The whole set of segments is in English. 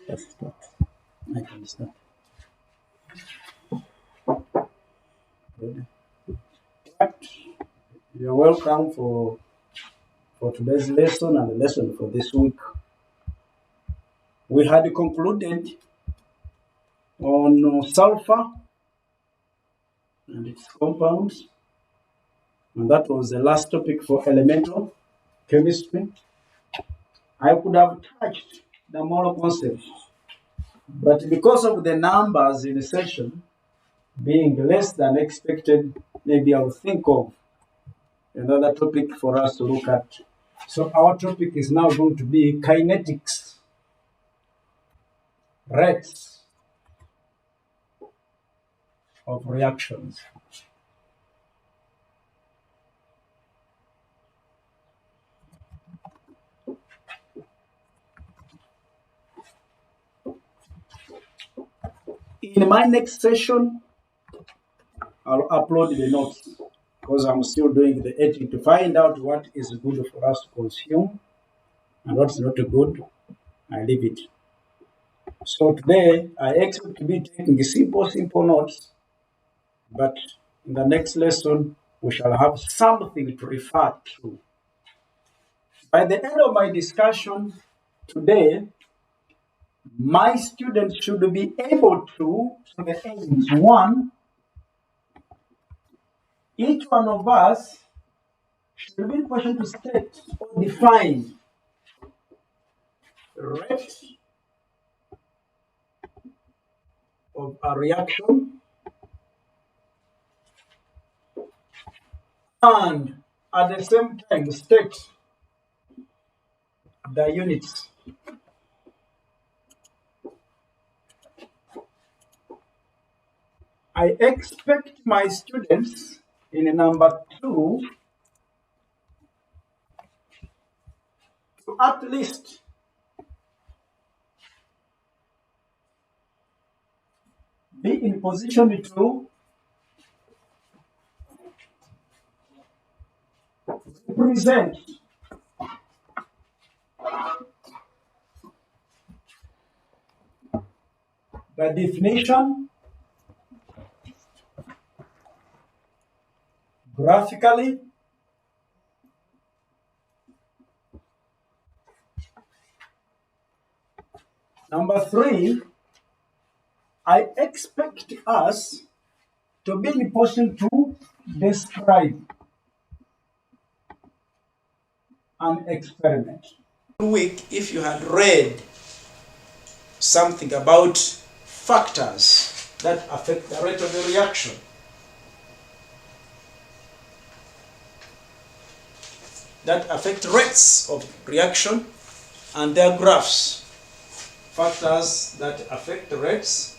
Let's start. I can start. Good. Right. You're welcome for today's lesson and the lesson for this week. We had concluded on sulfur and its compounds, and that was the last topic for elemental chemistry. I could have touched the moral concepts, but because of the numbers in the session being less than expected, maybe I'll think of another topic for us to look at. So our topic is now going to be kinetics, rates of reactions. In my next session, I'll upload the notes because I'm still doing the editing to find out what is good for us to consume and what's not good. I leave it. So today, I expect to be taking simple notes, but in the next lesson, we shall have something to refer to. By the end of my discussion today, my students should be able to, so the aim is one, each one of us should be in a position to state or define rate of a reaction and at the same time state the units. I expect my students in number 2 to at least be in position to represent the definition graphically Number 3, I expect us to be in a position to describe an experiment. Week, if you had read something about factors that affect the rate of the reaction, that affect rates of reaction and their graphs, factors that affect the rates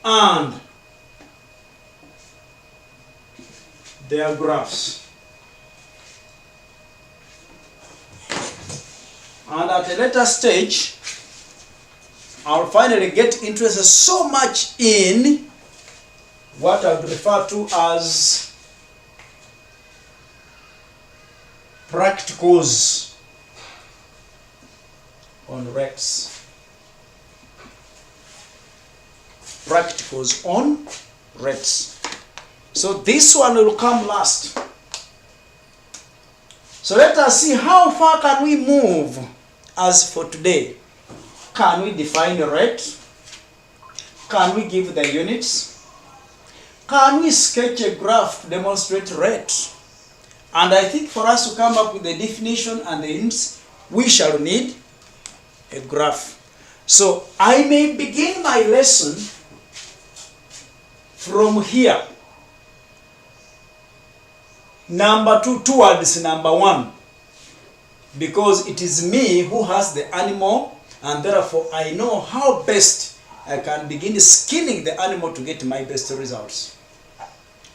and their graphs. And at a later stage, I'll finally get interested so much in what I would refer to as practicals on rates. Practicals on rates. So this one will come last. So let us see how far can we move as for today. Can we define a rate? Can we give the units? Can we sketch a graph to demonstrate rate? And I think for us to come up with the definition and the units, we shall need a graph. So I may begin my lesson from here. Number 2 towards number 1. Because it is me who has the animal, and therefore I know how best I can begin skinning the animal to get my best results.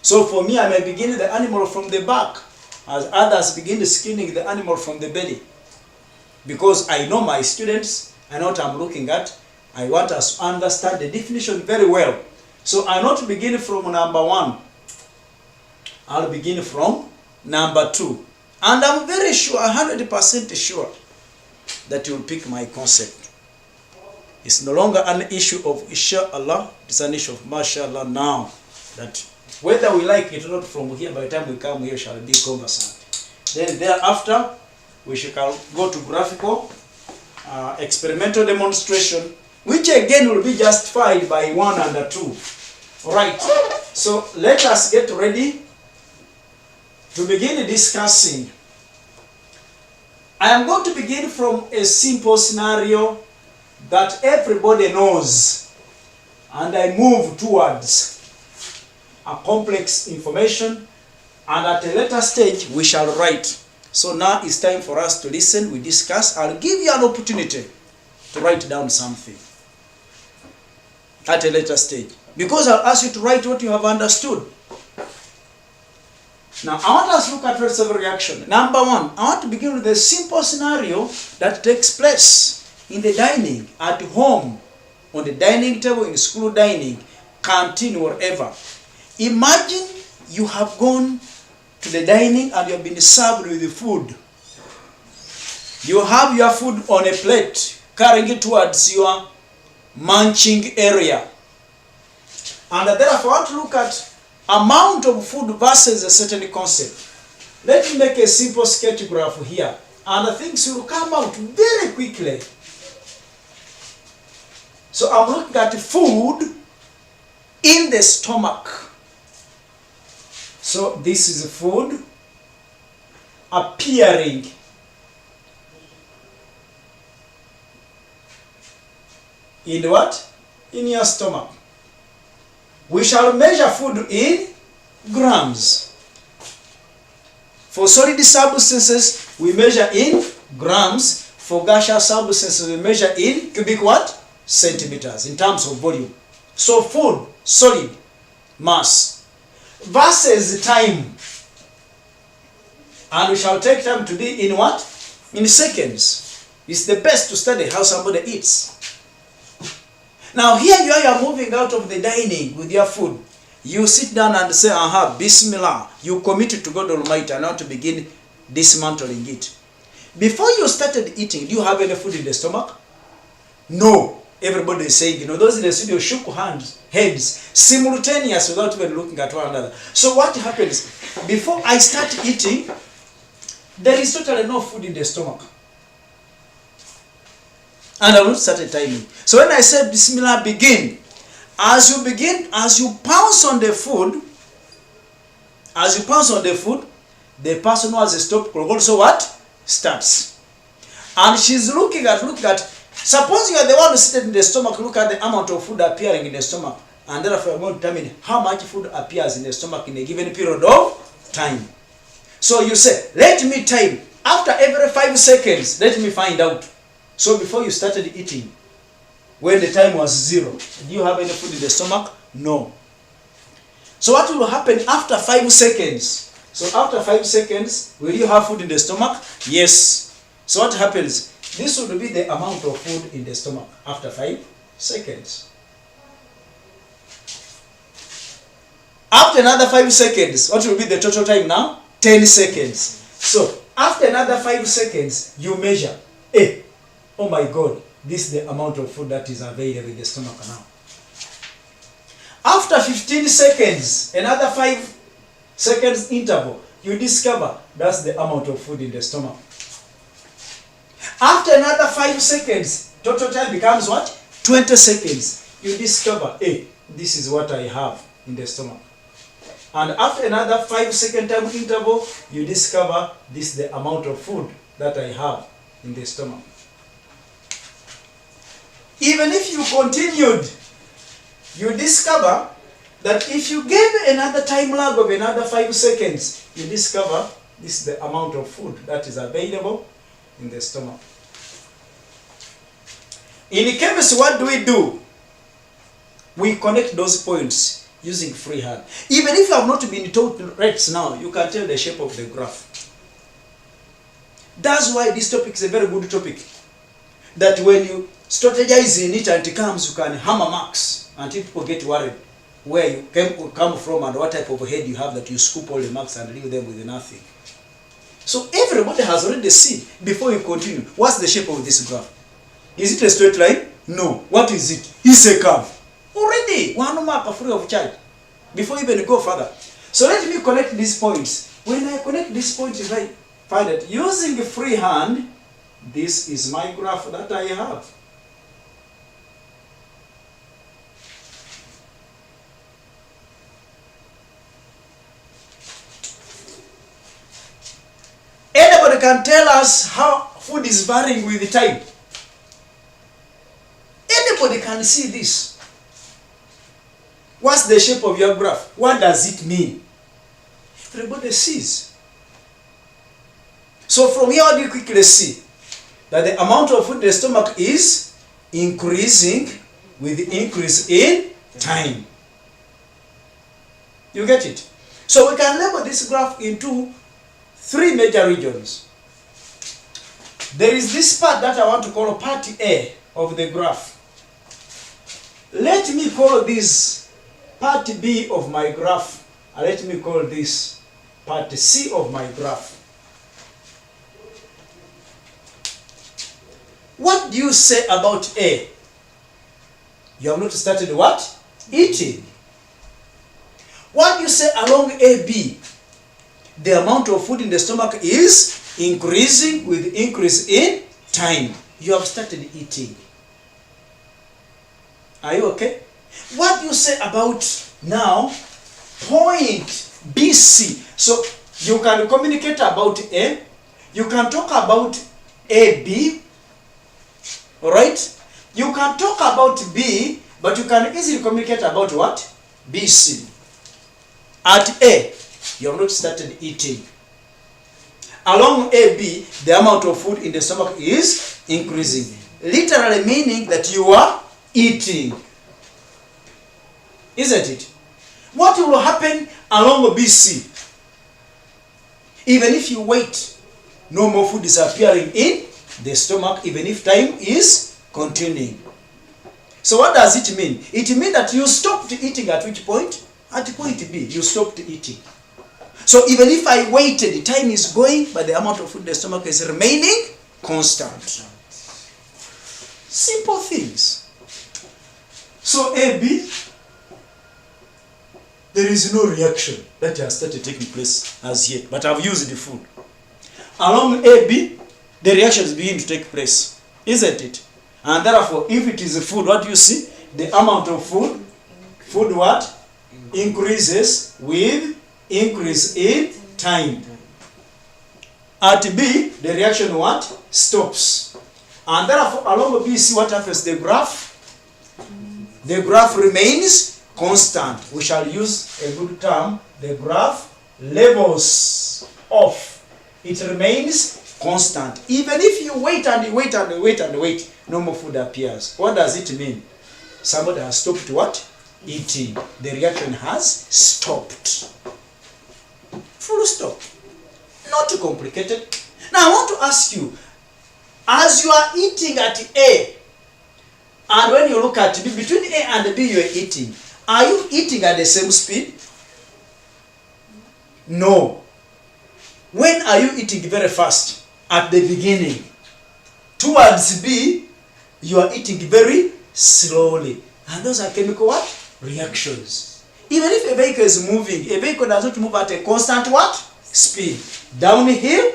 So for me, I may begin the animal from the back, as others begin skinning the animal from the belly. Because I know my students, I know what I'm looking at, I want us to understand the definition very well. So I not begin from number 1. I'll begin from number 2. And I'm very sure, 100% sure, that you'll pick my concept. It's no longer an issue of inshallah, it's an issue of mashallah now. That whether we like it or not, from here, by the time we come here, shall be conversant. Then thereafter, we shall go to graphical, experimental demonstration, which again will be justified by 1 and 2. Alright, so let us get ready to begin discussing. I am going to begin from a simple scenario that everybody knows, and I move towards a complex information, and at a later stage we shall write. So now it's time for us to listen, we discuss. I'll give you an opportunity to write down something at a later stage, because I'll ask you to write what you have understood. Now, I want us to look at first of reaction. Number 1, I want to begin with a simple scenario that takes place in the dining, at home, on the dining table, in school dining, canteen, wherever. Imagine you have gone to the dining and you have been served with the food. You have your food on a plate, carrying it towards your munching area. And therefore, I want to look at amount of food versus a certain concept. Let me make a simple sketch graph here, and things will come out very quickly. So I'm looking at food in the stomach. So this is food appearing in what? In your stomach. We shall measure food in grams. For solid substances, we measure in grams. For gaseous substances, we measure in cubic what? Centimeters, in terms of volume. So food, solid, mass, versus time. And we shall take time to be in what? In seconds. It's the best to study how somebody eats. Now here you are moving out of the dining with your food. You sit down and say, aha, Bismillah. You committed to God Almighty and now to begin dismantling it. Before you started eating, do you have any food in the stomach? No. Everybody is saying, those in the studio shook heads simultaneous without even looking at one another. So what happens? Before I start eating, there is totally no food in the stomach. And I will start a timing. So when I say Bismillah, begin. As you pounce on the food, the person who has a stop clock also what? Starts. And she's looking at, suppose you are the one who seated in the stomach, look at the amount of food appearing in the stomach. And therefore you're going to determine how much food appears in the stomach in a given period of time. So you say, let me time. After every 5 seconds, let me find out. So before you started eating, when the time was 0, do you have any food in the stomach? No. So what will happen after 5 seconds? So after 5 seconds, will you have food in the stomach? Yes. So what happens? This will be the amount of food in the stomach after 5 seconds. After another 5 seconds, what will be the total time now? 10 seconds. So after another 5 seconds, you measure. Oh my God, this is the amount of food that is available in the stomach now. After 15 seconds, another 5 seconds interval, you discover that's the amount of food in the stomach. After another 5 seconds, total time becomes what? 20 seconds. You discover, this is what I have in the stomach. And after another 5 second time interval, you discover this is the amount of food that I have in the stomach. Even if you continued, you discover that if you gave another time lag of another 5 seconds, you discover this is the amount of food that is available in the stomach. In chemistry, what do? We connect those points using freehand. Even if you have not been taught rates now, you can tell the shape of the graph. That's why this topic is a very good topic. That when you strategize in it and it comes, you can hammer marks until people get worried. where you come from and what type of head you have that you scoop all the marks and leave them with nothing. So everybody has already seen, before you continue, what's the shape of this graph? Is it a straight line? No. What is it? It's a curve. Already, one mark free of charge. Before you even go further. So let me connect these points. When I connect these points, I find that using freehand, this is my graph that I have. Anybody can tell us how food is varying with the time. Anybody can see this. What's the shape of your graph? What does it mean? Everybody sees. So from here, you quickly see that the amount of food in the stomach is increasing with the increase in time. You get it? So we can label this graph into 3 major regions. There is this part that I want to call part A of the graph. Let me call this part B of my graph, and let me call this part C of my graph. What do you say about A? You have not started what? Eating. What do you say along AB? The amount of food in the stomach is increasing with increase in time. You have started eating. Are you okay? What do you say about now point BC? So you can communicate about A. You can talk about AB. Alright? You can talk about B, but you can easily communicate about what? BC. At A, you have not started eating. Along AB, the amount of food in the stomach is increasing. Literally meaning that you are eating. Isn't it? What will happen along BC? Even if you wait, no more food is appearing in the stomach, even if time is continuing. So what does it mean? It means that you stopped eating at which point? At point B, you stopped eating. So even if I waited, the time is going, but the amount of food in the stomach is remaining constant. Simple things. So AB, there is no reaction that has started taking place as yet, but I've used the food. Along AB, the reaction is beginning to take place, isn't it? And therefore, if it is food, what do you see? The amount of food what? Increases with increase in time. At B, the reaction what? Stops. And therefore, along BC, what happens? The graph remains constant. We shall use a good term. The graph levels off. It remains constant. Even if you wait and you wait and you wait and you wait, no more food appears. What does it mean? Somebody has stopped what? Eating. The reaction has stopped. Full stop. Not too complicated. Now I want to ask you, as you are eating at A, and when you look at B, between A and B you are eating, are you eating at the same speed? No. When are you eating very fast? At the beginning. Towards B, you are eating very slowly. And those are chemical what? Reactions. Even if a vehicle is moving, a vehicle does not move at a constant what? Speed. Downhill,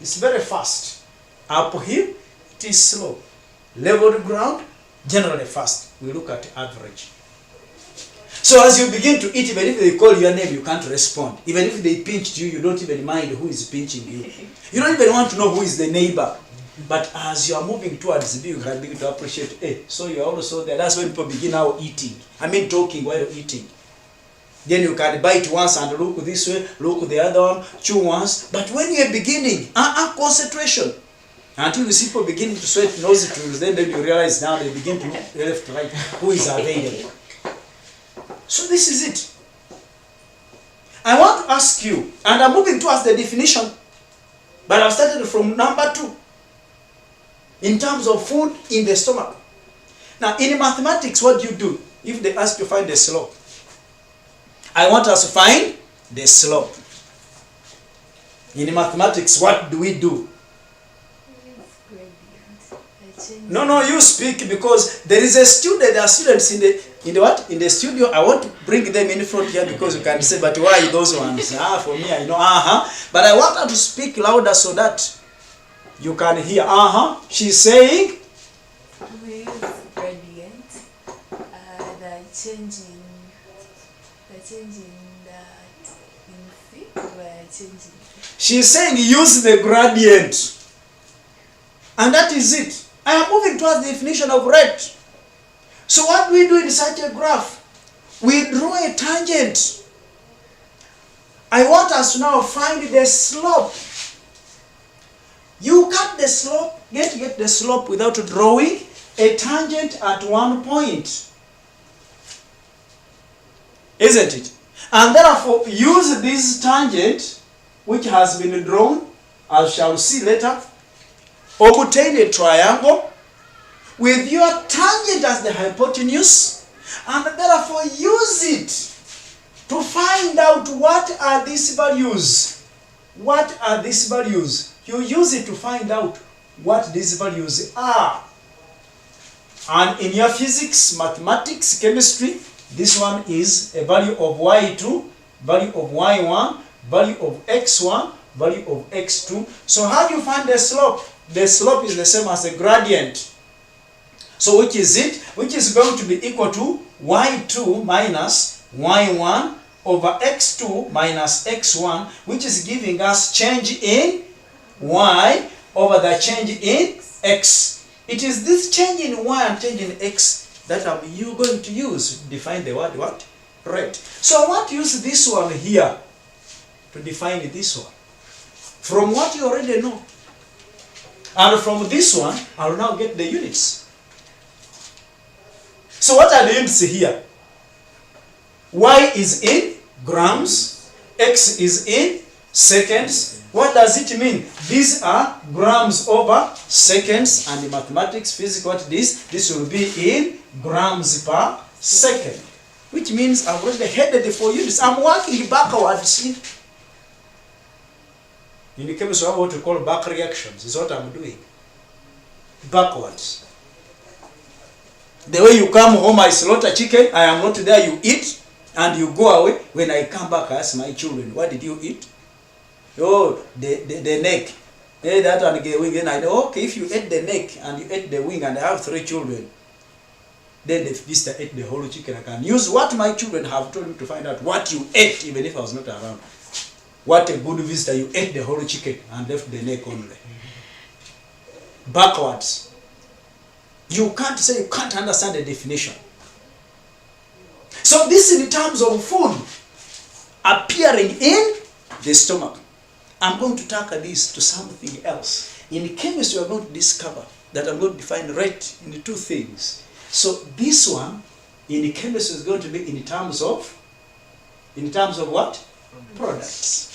it's very fast. Uphill, it is slow. Leveled ground, generally fast. We look at average. So as you begin to eat, even if they call your name, you can't respond. Even if they pinched you, you don't even mind who is pinching you. You don't even want to know who is the neighbor. But as you are moving towards B, you can begin to appreciate, hey, so you are also there. That's when people begin now eating. Talking while eating. Then you can bite once and look this way, look the other one, chew once. But when you're beginning, concentration. Until you see people beginning to sweat nose to then you realize now they begin to look left, right, who is available. So this is it. I want to ask you, and I'm moving towards the definition, but I've started from number 2. In terms of food in the stomach. Now, in mathematics, what do you do? If they ask you to find the slope, I want us to find the slope. In mathematics, what do we do? No, you speak, because there is a student, there are students in the what? In the studio. I want to bring them in front here because you can say, but why those ones? For me, I know, But I want her to speak louder so that you can hear, She's saying? We use gradient, the changing that in C, we're changing. She's saying use the gradient. And that is it. I am moving towards the definition of rate. So what do we do in such a graph? We draw a tangent. I want us to now find the slope. You cut the slope, get the slope without drawing a tangent at one point. Isn't it? And therefore use this tangent which has been drawn, as shall see later. Obtain a triangle with your tangent as the hypotenuse, and therefore use it to find out what are these values. What are these values? You use it to find out what these values are. And in your physics, mathematics, chemistry, this one is a value of y2, value of y1, value of x1, value of x2. So how do you find the slope? The slope is the same as the gradient. So which is it? Which is going to be equal to y2 minus y1 over x2 minus x1, which is giving us change in y over the change in x. It is this change in y and change in x that you going to use to define the word what? Rate. So I want to use this one here to define this one. From what you already know. And from this one, I will now get the units. So what are the units here? Y is in grams, X is in seconds. What does it mean? These are grams over seconds, and in mathematics, physics, what it is? This will be in grams per second. Which means I've already headed the 4 units. I'm working backwards. In the chemistry, I have what we call back reactions. Is what I'm doing. Backwards. The way you come home, I slaughter chicken, I am not there, you eat, and you go away. When I come back, I ask my children, what did you eat? Oh, the neck. Hey, that one get wing. And I know, okay, if you ate the neck and you ate the wing, and I have 3 children, then the visitor ate the whole chicken. I can use what my children have told me to find out what you ate, even if I was not around. What a good visitor, you ate the whole chicken and left the neck only. Backwards. You can't say, you can't understand the definition. So this is in terms of food appearing in the stomach. I'm going to tackle this to something else. In chemistry, we're going to discover that I'm going to define rate in 2 things. So this one, in chemistry, is going to be in terms of what? Products.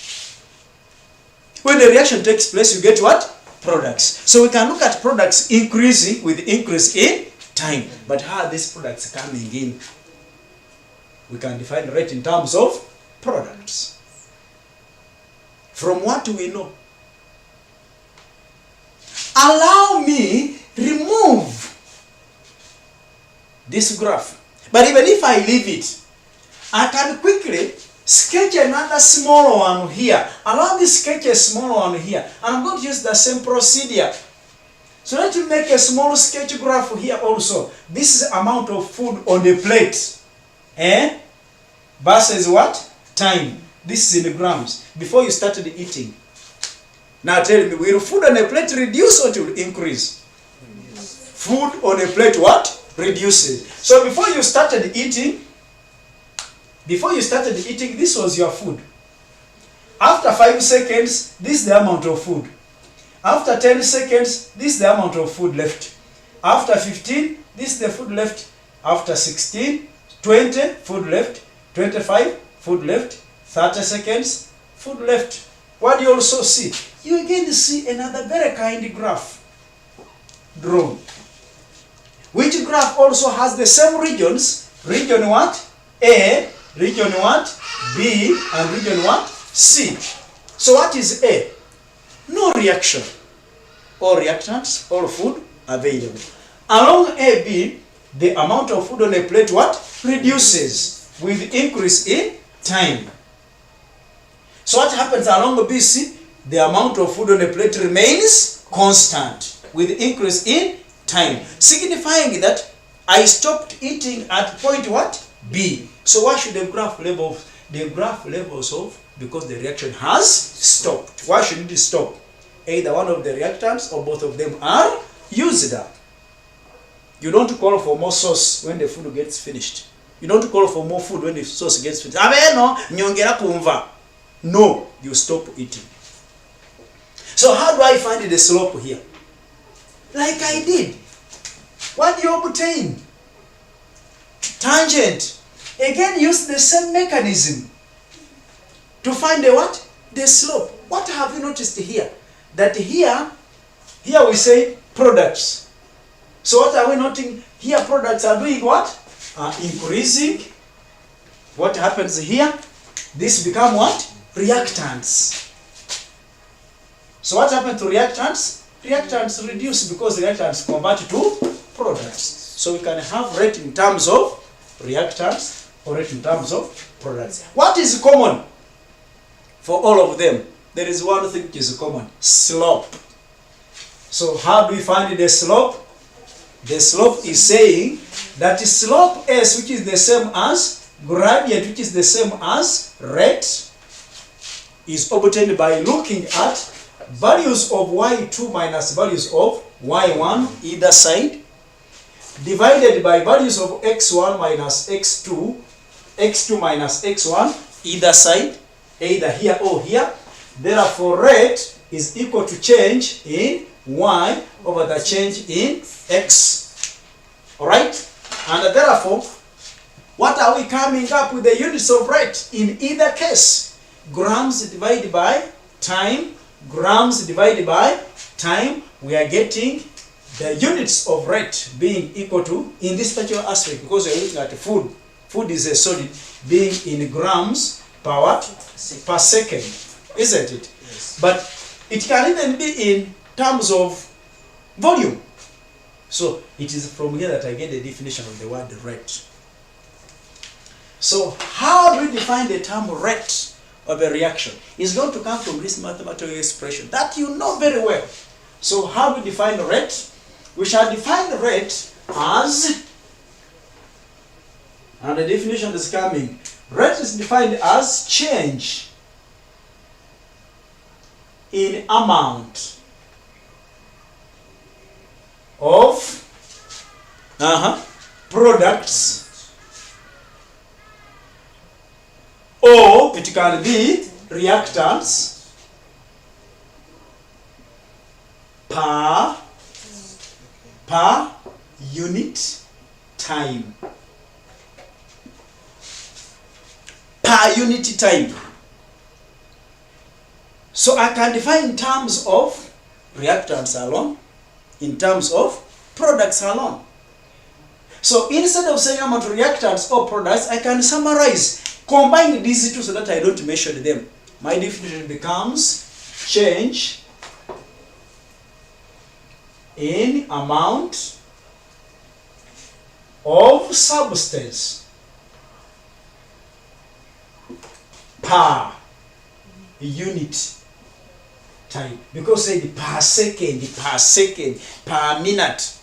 When the reaction takes place, you get what? Products. So we can look at products increasing with increase in time. But how are these products coming in? We can define rate in terms of products. From what we know. Allow me remove this graph. But even if I leave it, I can quickly sketch another smaller one here. Allow me sketch a smaller one here. And I'm going to use the same procedure. So let me make a small sketch graph here also. This is amount of food on the plate. Versus what? Time. This is in grams. Before you started eating. Now tell me, will food on a plate reduce or it will increase? Food on a plate what? Reduces. So before you started eating, this was your food. After 5 seconds, this is the amount of food. After 10 seconds, this is the amount of food left. After 15, this is the food left. After 16, 20, food left. 25, food left. 30 seconds, food left. What do you also see? You again see another very kind graph drawn. Which graph also has the same regions. Region what? A, region what? B, and region what? C. So what is A? No reaction. All reactants, all food available. Along AB, the amount of food on a plate what? Reduces with increase in time. So what happens along BC? The amount of food on a plate remains constant with increase in time, signifying that I stopped eating at point what? B. So why should the graph level? The graph levels off because the reaction has stopped. Why should it stop? Either one of the reactants or both of them are used up. You don't call for more sauce when the food gets finished. You don't call for more food when the sauce gets finished. No, you stop eating. So how do I find the slope here? Like I did. What do you obtain? Tangent. Again, use the same mechanism to find the what? The slope. What have you noticed here? That here we say products. So what are we noting? Here products are doing what? Are increasing. What happens here? This become what? Reactants. So what happens to reactants? Reactants reduce because reactants convert to products. So we can have rate in terms of reactants or rate in terms of products. What is common for all of them? There is one thing which is common: slope. So how do we find the slope? The slope is saying that slope S, which is the same as gradient, which is the same as rate, is obtained by looking at values of y2 minus values of y1 either side, divided by values of x1 minus x2, x2 minus x1 either side, either here or here. Therefore, rate is equal to change in y over the change in x. Alright? And therefore, what are we coming up with the units of rate in either case? Grams divided by time, grams divided by time, we are getting the units of rate being equal to, in this particular aspect, because we are looking at food. Food is a solid, being in grams per what? Per second, isn't it? Yes. But it can even be in terms of volume. So it is from here that I get the definition of the word rate. So how do we define the term rate of a reaction? It's going to come from this mathematical expression that you know very well. So how do we define rate? We shall define the rate as, and the definition is coming, rate is defined as change in amount of products, or it can be reactants per unit time. Per unit time. So I can define in terms of reactants alone, in terms of products alone. So instead of saying amount of reactants or products, I can summarize, combine these two so that I don't mention them. My definition becomes change in amount of substance per unit time, because say per second, per minute.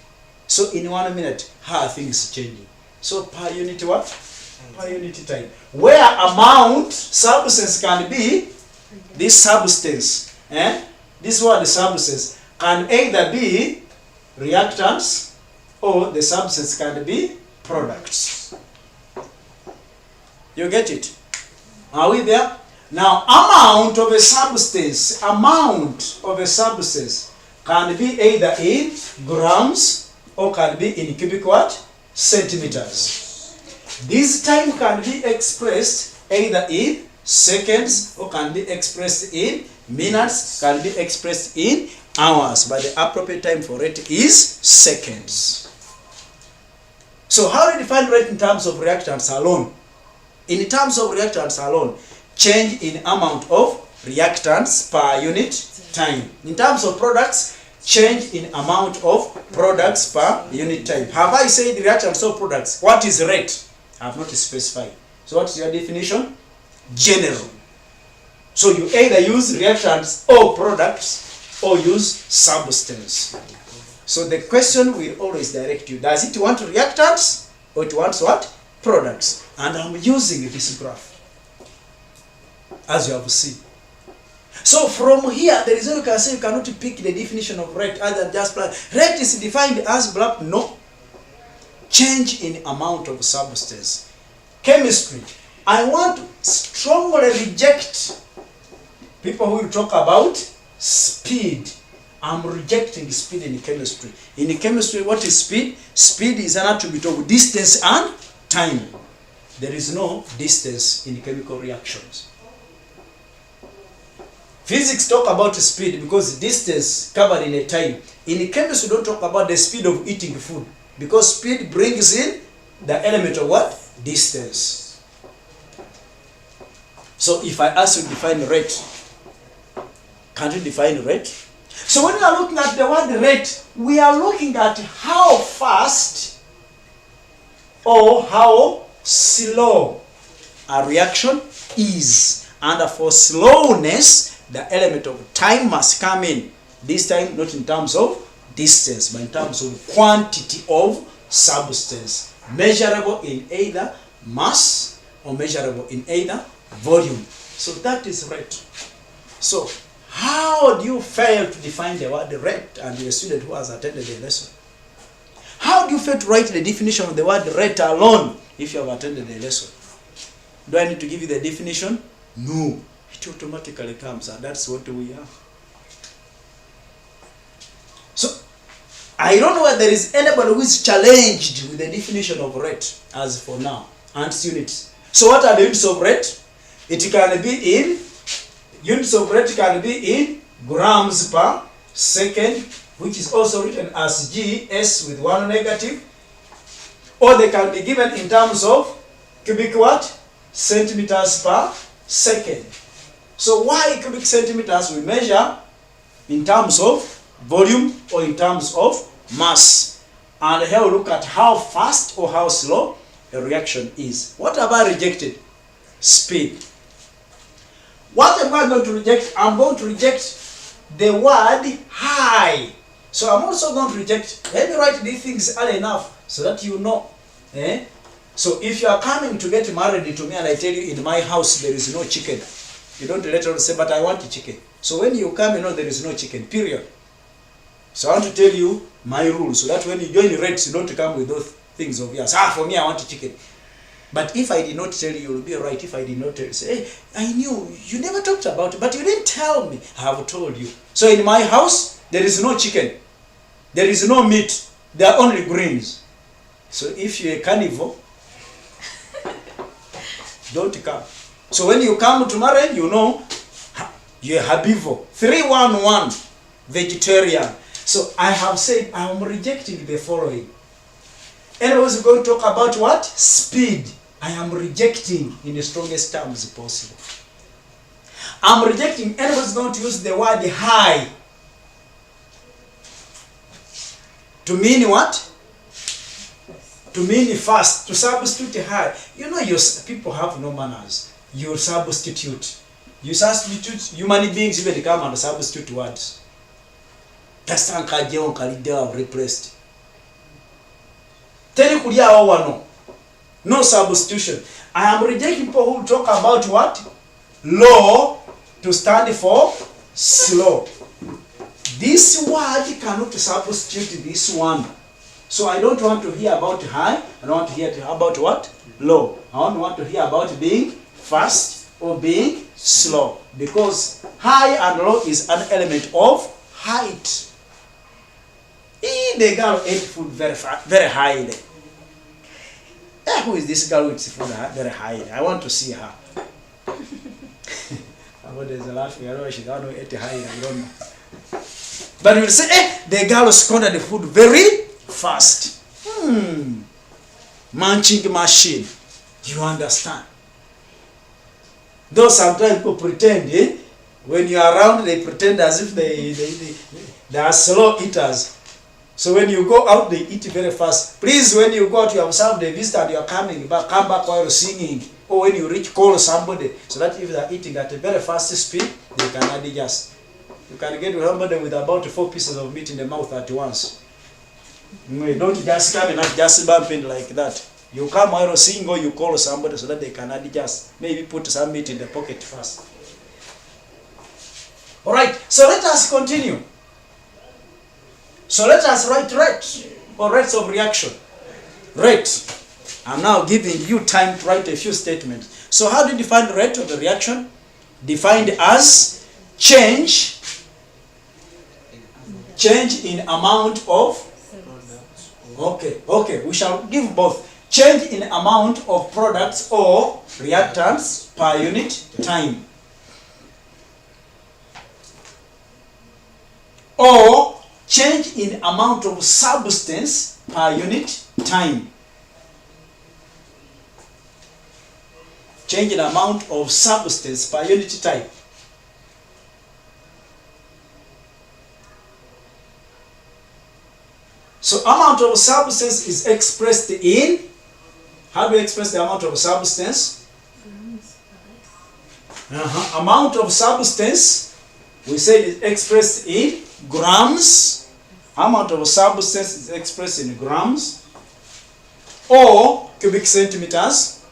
So in 1 minute, how are things changing? So per unit what? Per unit time. Where amount, substance can be, this substance, this one, the substance, can either be reactants or the substance can be products. You get it? Are we there? Now, amount of a substance can be either in grams or can be in cubic what? Centimeters. This time can be expressed either in seconds or can be expressed in minutes, can be expressed in hours, but the appropriate time for it is seconds. So how do you define rate in terms of reactants alone? In terms of reactants alone, change in amount of reactants per unit time. In terms of products, change in amount of products per unit time. Have I said reactants or products? What is rate? I have not specified. So what is your definition? General. So you either use reactants or products or use substance. So the question will always direct you. Does it want reactants or it wants what? Products. And I'm using this graph, as you have seen. So from here, there is no, you can say you cannot pick the definition of rate other than just black. Rate is defined as black. No. Change in amount of substance. Chemistry. I want to strongly reject people who talk about speed. I'm rejecting speed in chemistry. In chemistry, what is speed? Speed is an attribute of distance and time. There is no distance in chemical reactions. Physics talk about speed because distance covered in a time. In chemistry, don't talk about the speed of eating food because speed brings in the element of what? Distance. So if I ask you to define rate, can't you define rate? So when we are looking at the word rate, we are looking at how fast or how slow a reaction is. And for slowness, the element of time must come in. This time not in terms of distance, but in terms of quantity of substance. Measurable in either mass or measurable in either volume. So that is rate. So how do you fail to define the word rate and you're a student who has attended the lesson? How do you fail to write the definition of the word rate alone if you have attended the lesson? Do I need to give you the definition? No. It automatically comes, and that's what we are. So, I don't know whether there is anybody who is challenged with the definition of rate as for now, and units. So what are the units of rate? It can be in, units of rate can be in grams per second, which is also written as GS with one negative, or they can be given in terms of cubic what? Centimeters per second. So why cubic centimeters? We measure in terms of volume or in terms of mass. And here we look at how fast or how slow a reaction is. What have I rejected? Speed. What am I going to reject? I'm going to reject the word high. So I'm also going to reject, let me write these things early enough so that you know. So if you are coming to get married to me and I tell you in my house there is no chicken, you don't later on say, but I want a chicken. So when you come, you know there is no chicken, period. So I want to tell you my rule so that when you join rates, you don't come with those things of yours. For me, I want a chicken. But if I did not tell you, you will be right. If I did not tell you, say, hey, I knew, you never talked about it, but you didn't tell me. I have told you. So in my house, there is no chicken. There is no meat. There are only greens. So if you're a carnivore, don't come. So when you come to marry, you know, you're a herbivore. 311, vegetarian. So I have said, I am rejecting the following. Anyone is going to talk about what? Speed. I am rejecting in the strongest terms possible. I'm rejecting anyone is going to use the word high. To mean what? To mean fast. To substitute high. You know, people have no manners. You substitute. You substitute. Human beings even come and substitute words. That's replaced. No substitution. I am rejecting people who talk about what? Low to stand for slow. This word cannot substitute this one. So I don't want to hear about high. I don't want to hear about what? Low. I don't want to hear about being fast or being slow. Because high and low is an element of height. The girl ate food very highly. Who is this girl who eats food very highly? I want to see her. There's a laughing. I know she don't know ate highly. I don't know. But you will say, the girl scored the food very fast. Munching machine. You understand? Though sometimes people pretend, when you are around, they pretend as if they are slow eaters. So when you go out, they eat very fast. Please, when you go out, you have served a visitor and you are coming back, come back while singing. Or when you reach, call somebody, so that if they are eating at a very fast speed, they can adjust. You can get somebody with about 4 pieces of meat in the mouth at once. Don't just come and just bumping like that. You come while singing, or you call somebody so that they can adjust. Maybe put some meat in the pocket first. All right, so let us continue. So let us write rate, or rates of reaction. Rate. I'm now giving you time to write a few statements. So how do you define the rate of the reaction? Defined as change in amount of, okay, we shall give both. Change in amount of products or reactants per unit time. Or change in amount of substance per unit time. Change in amount of substance per unit time. So amount of substance is expressed in, how do we express the amount of substance? Amount of substance, we say is expressed in grams. Amount of substance is expressed in grams or cubic centimeters.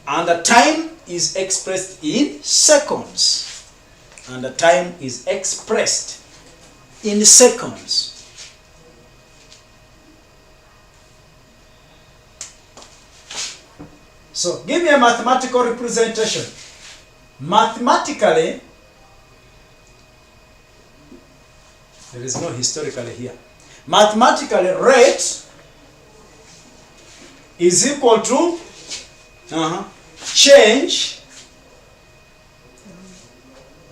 And the time is expressed in seconds. And the time is expressed in seconds. So give me a mathematical representation. Mathematically, there is no historically here. Mathematically, rate is equal to change.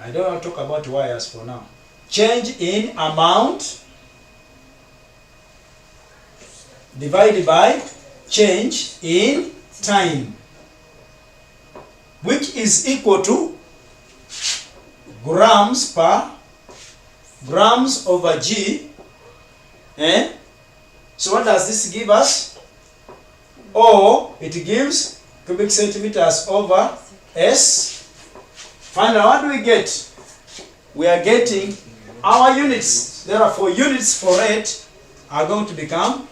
I don't want to talk about wires for now. Change in amount divided by change in time, which is equal to grams over G. So what does this give us? Or it gives cubic centimeters over S. Finally, what do we get? We are getting our units. Therefore, units for rate are going to become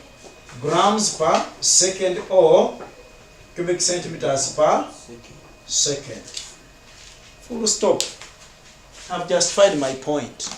grams per second or cubic centimeters per second. Full stop. I've just find my point.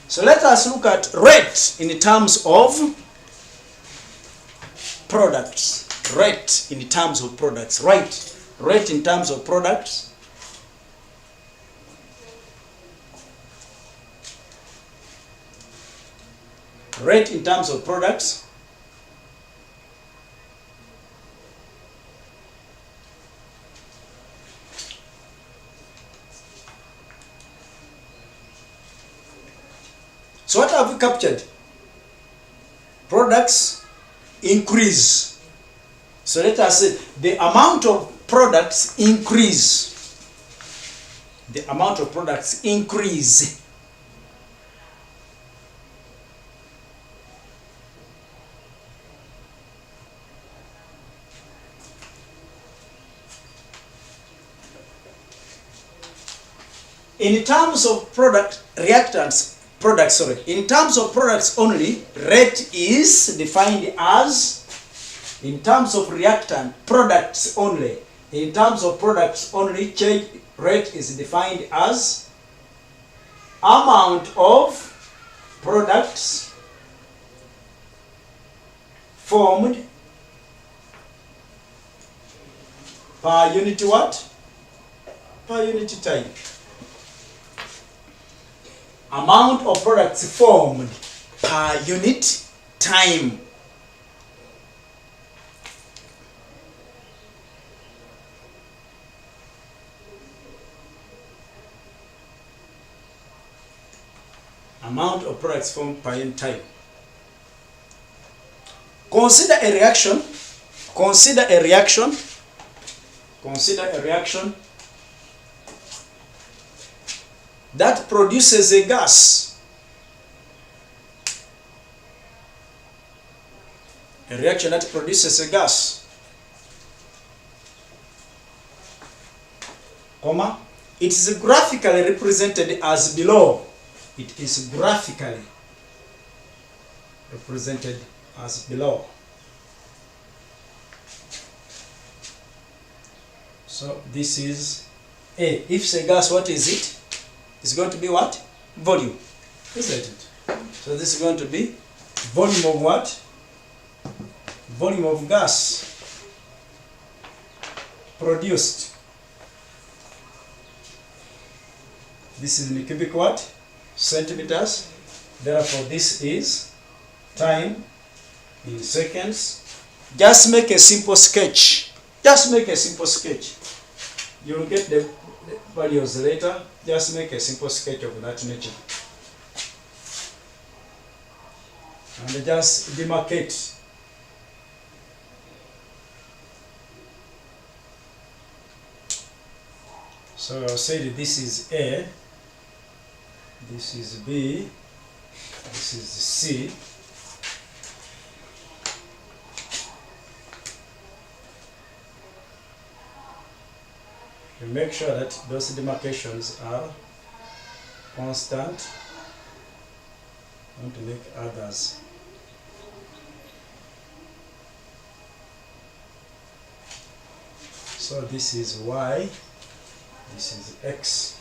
So let us look at rate in terms of products. Rate in terms of products. Right. Rate in terms of products. Rate in terms of products. So what have we captured? Products increase. So let us say the amount of products increase. The amount of products increase. In terms of in terms of products only, rate is defined as, in terms of reactant products only, in terms of products only, change rate is defined as amount of products formed per unit what? Per unit time. Amount of products formed per unit time. Amount of products formed per unit time. Consider a reaction. Consider a reaction. Consider a reaction that produces a gas. A reaction that produces a gas. Comma. It is graphically represented as below. It is graphically represented as below. So this is A. If it's a gas, what is it? It's going to be what? Volume. Isn't it? So this is going to be volume of what? Volume of gas produced. This is in cubic what? Centimeters. Therefore this is time in seconds. Just make a simple sketch. Just make a simple sketch. You will get the values later. Just make a simple sketch of that nature. And just demarcate. So I said this is A, this is B, this is C. You make sure that those demarcations are constant. Don't make others. So this is Y, this is X.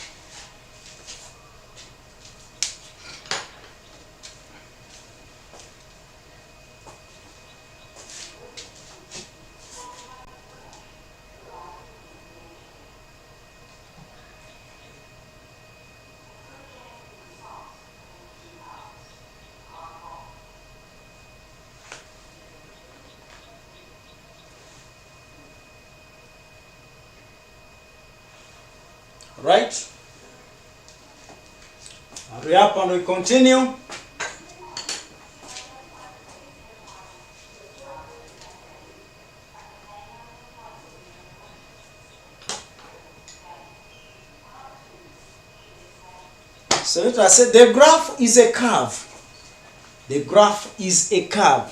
Right? Hurry up and we continue. So let us say the graph is a curve. The graph is a curve.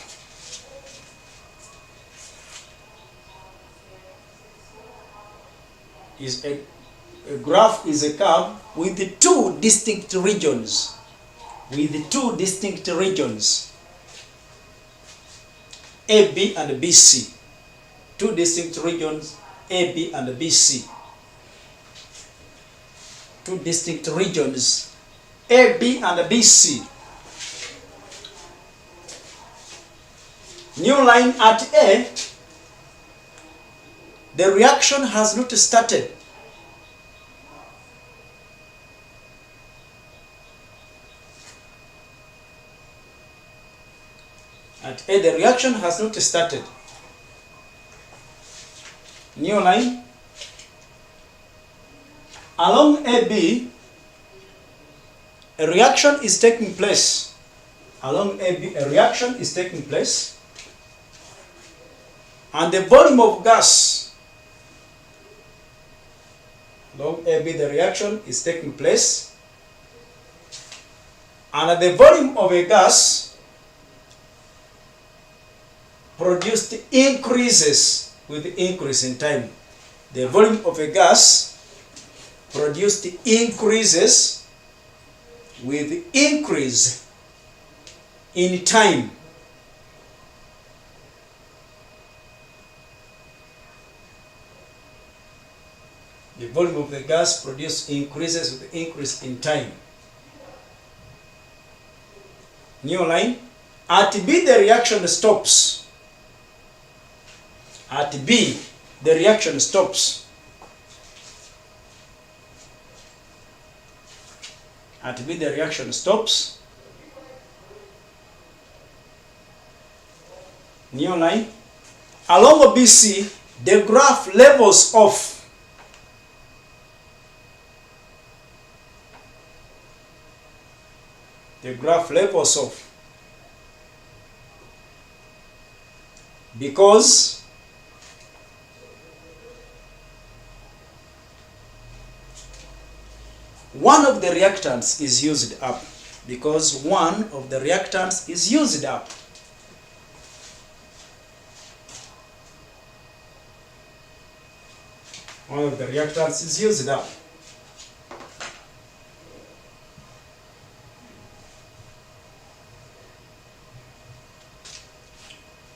A graph is a curve with two distinct regions. With two distinct regions. AB and BC. Two distinct regions, AB and BC. Two distinct regions, AB and BC. New line at A, the reaction has not started. At A, the reaction has not started. New line. Along AB, a reaction is taking place. Along AB, a reaction is taking place. And the volume of gas, along AB, the reaction is taking place. And the volume of a gas produced increases with increase in time. The volume of a gas produced increases with increase in time. The volume of the gas produced increases with increase in time. New line. At B, the reaction stops. At B, the reaction stops. At B, the reaction stops. New line. Along BC, the graph levels off. The graph levels off. Because one of the reactants is used up. Because one of the reactants is used up. One of the reactants is used up.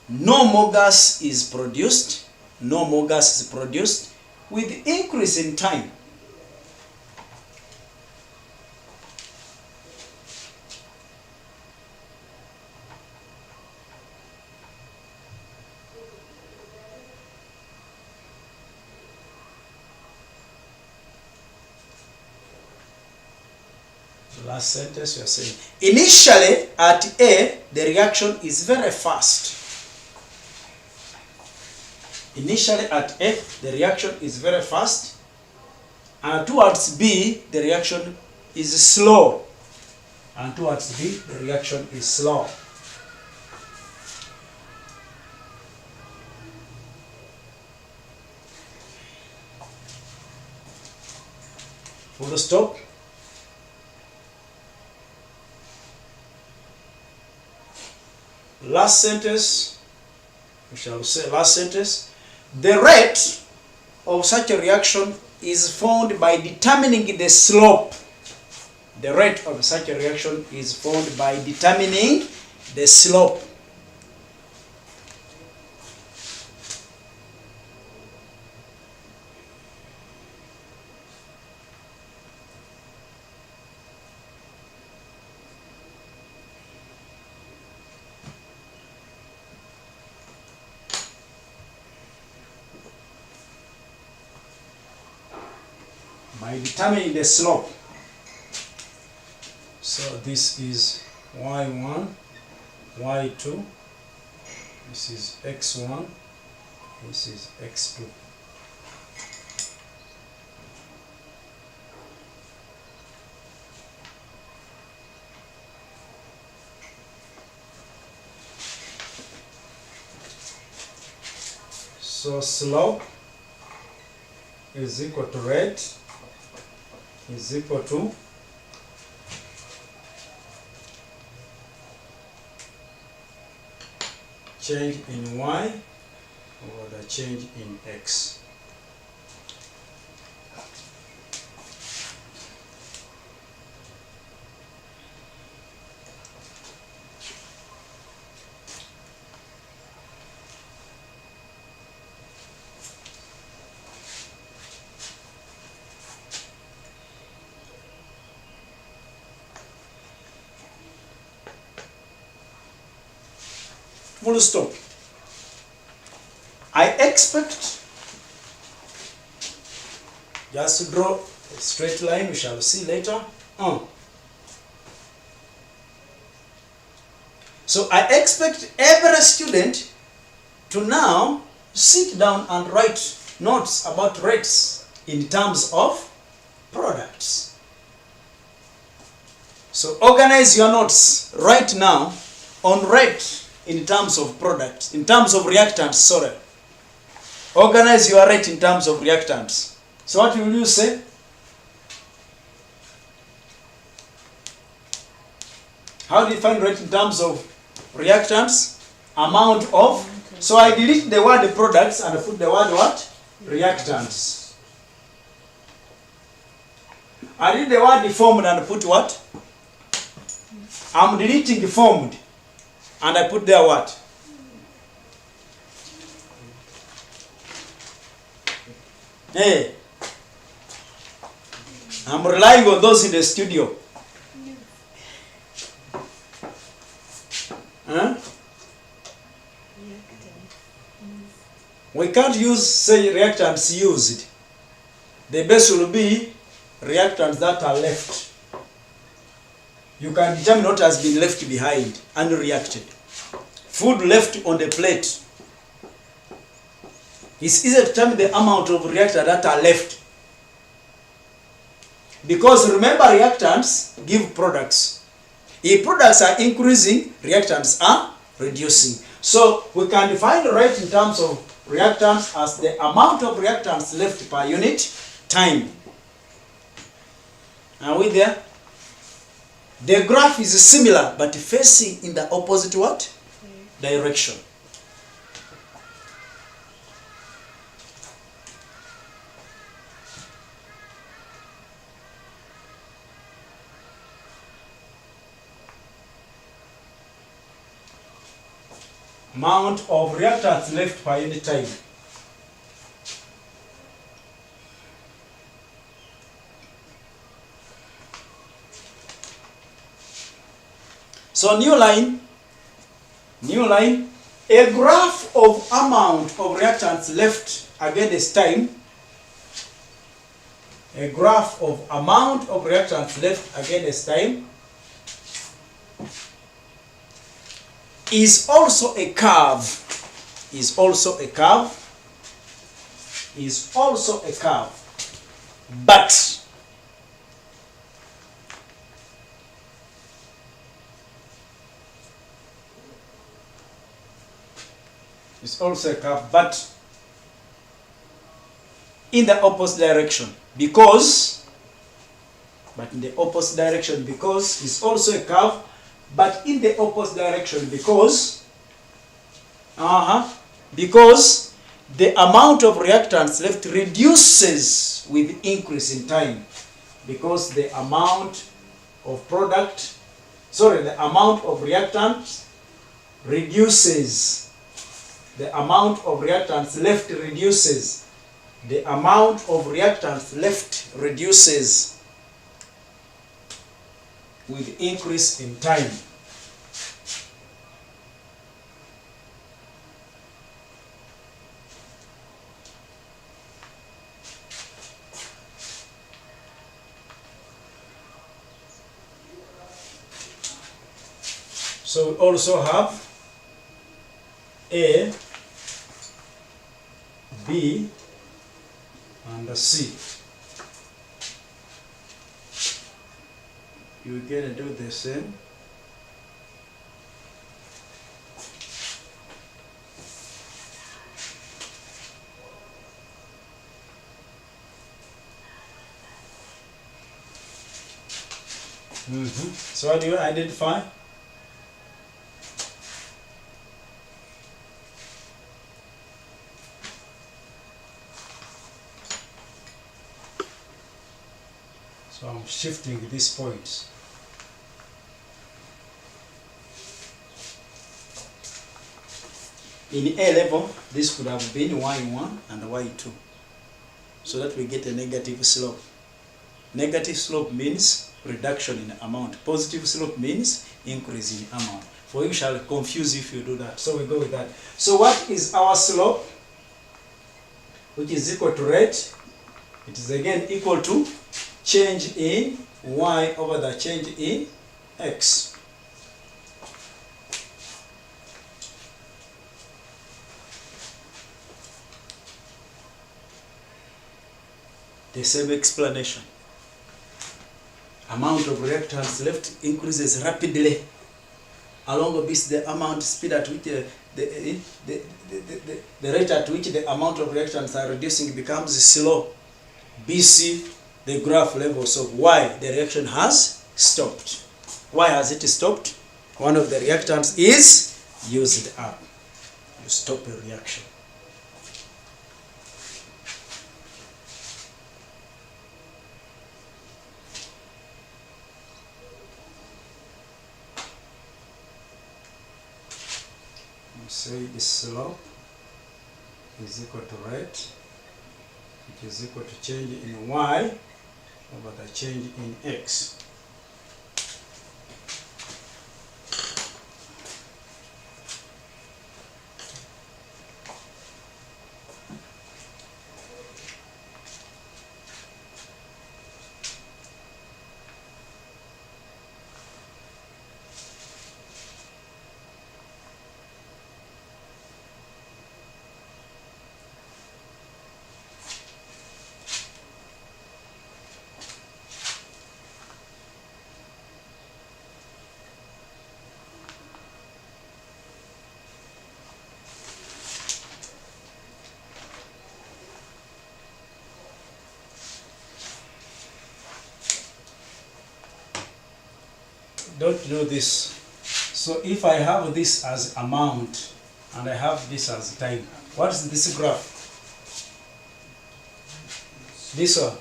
No more gas is produced. No more gas is produced with increase in time. Last sentence you are saying. Initially at A, the reaction is very fast. Initially at A, the reaction is very fast. And towards B, the reaction is slow. And towards B, the reaction is slow. Full stop. Last sentence, we shall say last sentence. The rate of such a reaction is found by determining the slope. The rate of such a reaction is found by determining the slope. By determining the slope. So this is y1, y2, this is x1, this is x2. So slope is equal to rate is equal to change in y over the change in x. Full stop. I expect, just draw a straight line, we shall see later. So I expect every student to now sit down and write notes about rates in terms of products. So organize your notes right now on rate in terms of products, in terms of reactants, sorry. Organize your rate in terms of reactants. So what will you say? How do you find rate in terms of reactants? Amount of. So I delete the word products and put the word what? Reactants. I delete the word formed and put what? I'm deleting formed. And I put there what? Hey. I'm relying on those in the studio. Huh? We can't use, say, reactants used. The best will be reactants that are left. You can determine what has been left behind, unreacted. Food left on the plate. It's easy to determine the amount of reactants that are left. Because remember, reactants give products. If products are increasing, reactants are reducing. So we can define the rate in terms of reactants as the amount of reactants left per unit time. Are we there? The graph is similar but facing in the opposite what? Direction. Amount of reactants left per unit time. So new line, a graph of amount of reactants left against time, a graph of amount of reactants left against time is also a curve, but in the opposite direction because it's also a curve, but in the opposite direction because the amount of reactants left reduces with increase in time, because the amount of reactants reduces. The amount of reactants left reduces. The amount of reactants left reduces with increase in time. So we also have A, B, and C. You're gonna do the same. So what do you identify? So I'm shifting these points. In A level, this could have been y1 and y2, so that we get a negative slope. Negative slope means reduction in amount. Positive slope means increase in amount. For you shall confuse if you do that. So we go with that. So what is our slope? Which is equal to rate. It is again equal to change in y over the change in x. The same explanation. Amount of reactants left increases rapidly along with the amount speed at which the rate at which the amount of reactants are reducing becomes slow. BC, the graph levels of Y, the reaction has stopped. Why has it stopped? One of the reactants is used up. You stop a reaction. Say the slope is equal to rate, which is equal to change in y over the change in x. don't do this. So if I have this as amount and I have this as time, what is this graph? This one.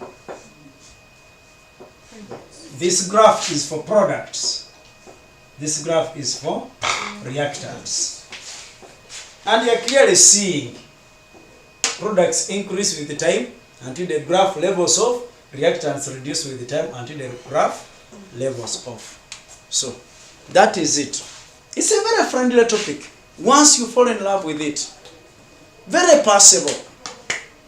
This graph is for products. This graph is for reactants. And you're clearly seeing products increase with the time until the graph levels off, reactants reduce with the time until the graph levels off. So that is it. It's a very friendly topic. Once you fall in love with it, very possible.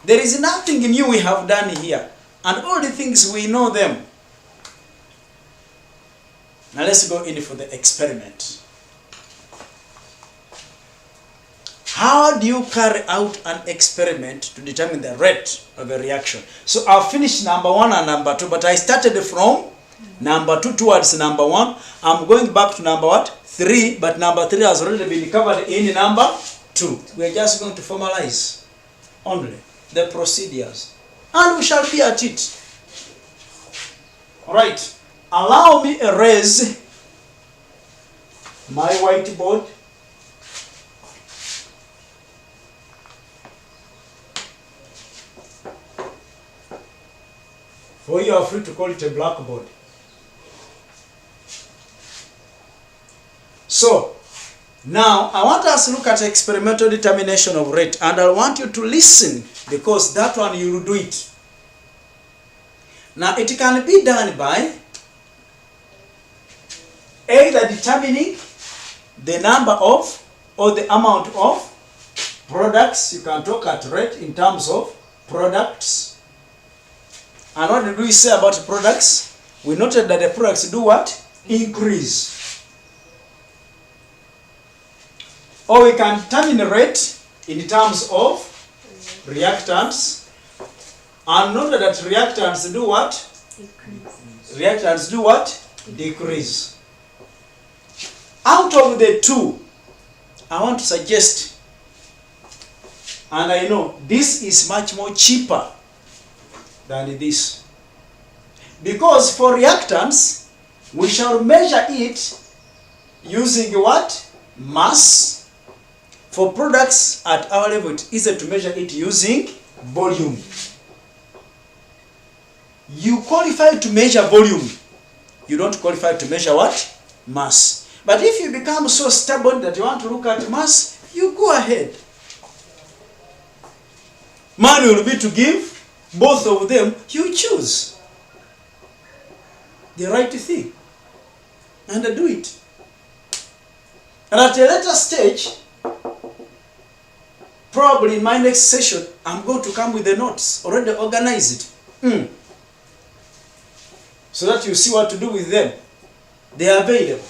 There is nothing new we have done here, and all the things we know them. Now let's go in for the experiment. How do you carry out an experiment to determine the rate of a reaction? So I've finished number 1 and number 2, but I started from number 2 towards number 1. I'm going back to number what? 3, but number 3 has already been covered in number 2. We're just going to formalize only the procedures, and we shall be at it. Alright, allow me erase my whiteboard. For you are free to call it a blackboard. So, now I want us to look at experimental determination of rate, and I want you to listen, because that one you will do it. Now it can be done by either determining the number of or the amount of products. You can talk at rate in terms of products. And what did we say about products? We noted that the products do what? Increase. Or we can determine the rate in terms of reactants. And noted that reactants do what? Decrease. Reactants do what? Decrease. Out of the two, I want to suggest, and I know this is much more cheaper than this. Because for reactants, we shall measure it using what? Mass. For products at our level, it's easier to measure it using volume. You qualify to measure volume. You don't qualify to measure what? Mass. But if you become so stubborn that you want to look at mass, you go ahead. Mine will be to give both of them. You choose the right thing and do it. And at a later stage, probably in my next session, I'm going to come with the notes already organized. So that you see what to do with them. They are available.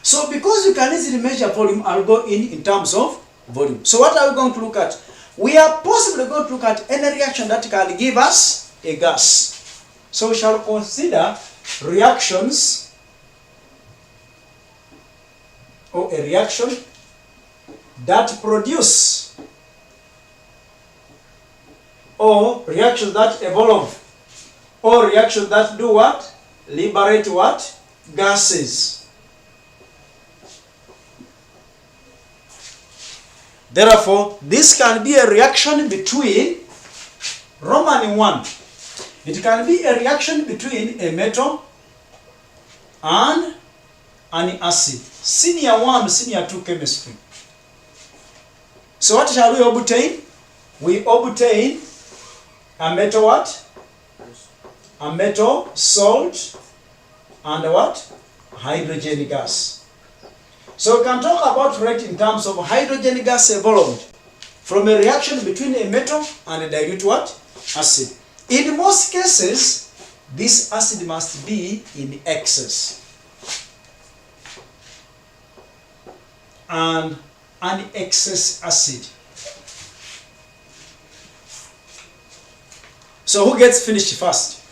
So because you can easily measure volume, I'll go in terms of volume. So what are we going to look at? We are possibly going to look at any reaction that can give us a gas. So we shall consider reactions, or a reaction that produce, or reactions that evolve, or reactions that do what? Liberate what? Gases. Therefore, this can be a reaction between Roman 1. It can be a reaction between a metal and an acid. Senior 1, Senior 2 chemistry. So what shall we obtain? We obtain a metal what? A metal, salt, and what? Hydrogen gas. So we can talk about rate in terms of hydrogen gas evolved from a reaction between a metal and a dilute what? Acid. In most cases, this acid must be in excess. And an excess acid. So who gets finished first?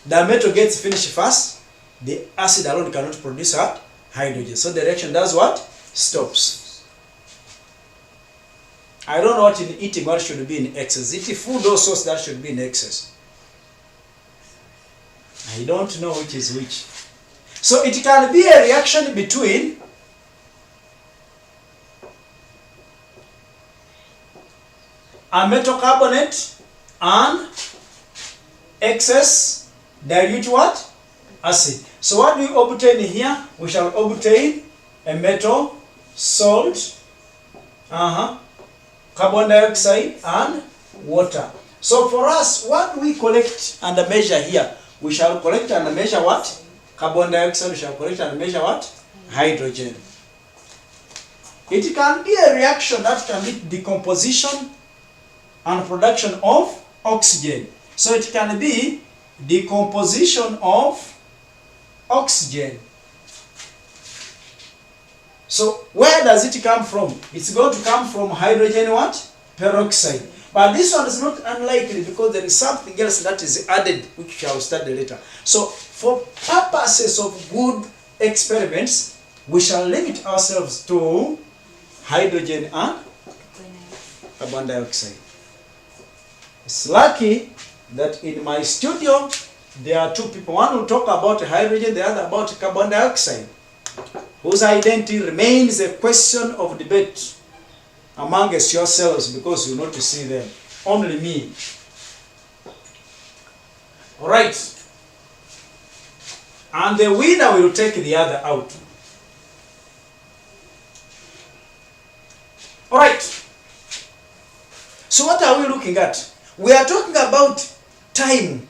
The metal gets finished first. The acid alone cannot produce what? Hydrogen. So the reaction does what? Stops. I don't know what in eating what should be in excess. If food or sauce that should be in excess. I don't know which is which. So it can be a reaction between a metal carbonate and excess dilute what? Acid. So what do we obtain here? We shall obtain a metal, salt, carbon dioxide and water. So for us, what do we collect and measure here? We shall collect and measure what? Carbon dioxide. We shall collect and measure what? Hydrogen. It can be a reaction that can lead to decomposition and production of oxygen. So it can be decomposition of oxygen. So where does it come from? It's going to come from hydrogen what? Peroxide. But this one is not unlikely because there is something else that is added, which we shall study later. So for purposes of good experiments, we shall limit ourselves to hydrogen and carbon dioxide. It's lucky that in my studio there are two people. One will talk about hydrogen, the other about carbon dioxide, whose identity remains a question of debate amongst yourselves because you not to see them. Only me. Alright. And the winner will take the other out. Alright. So what are we looking at? We are talking about time,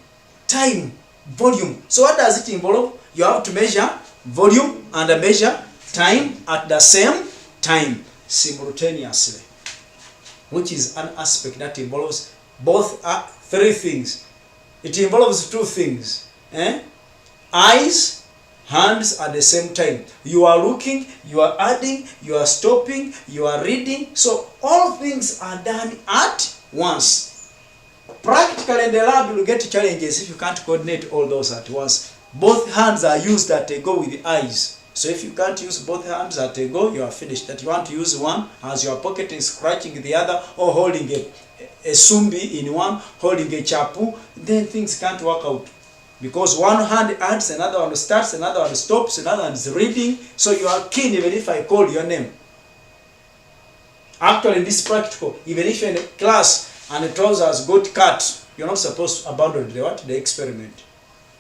volume. So what does it involve? You have to measure volume and measure time at the same time, simultaneously, which is an aspect that involves both three things. It involves two things. Eyes, hands at the same time. You are looking, you are adding, you are stopping, you are reading. So all things are done at once. Practically in the lab, you will get challenges if you can't coordinate all those at once. Both hands are used that they go with the eyes. So if you can't use both hands at a go, you are finished. That you want to use one as you are pocketing, scratching the other, or holding a sumbi in one, holding a chapu, then things can't work out. Because one hand adds, another one starts, another one stops, another one is reading. So you are keen even if I call your name. Actually, in this practical, even if you're in a class and the trousers got cut, you're not supposed to abandon the experiment.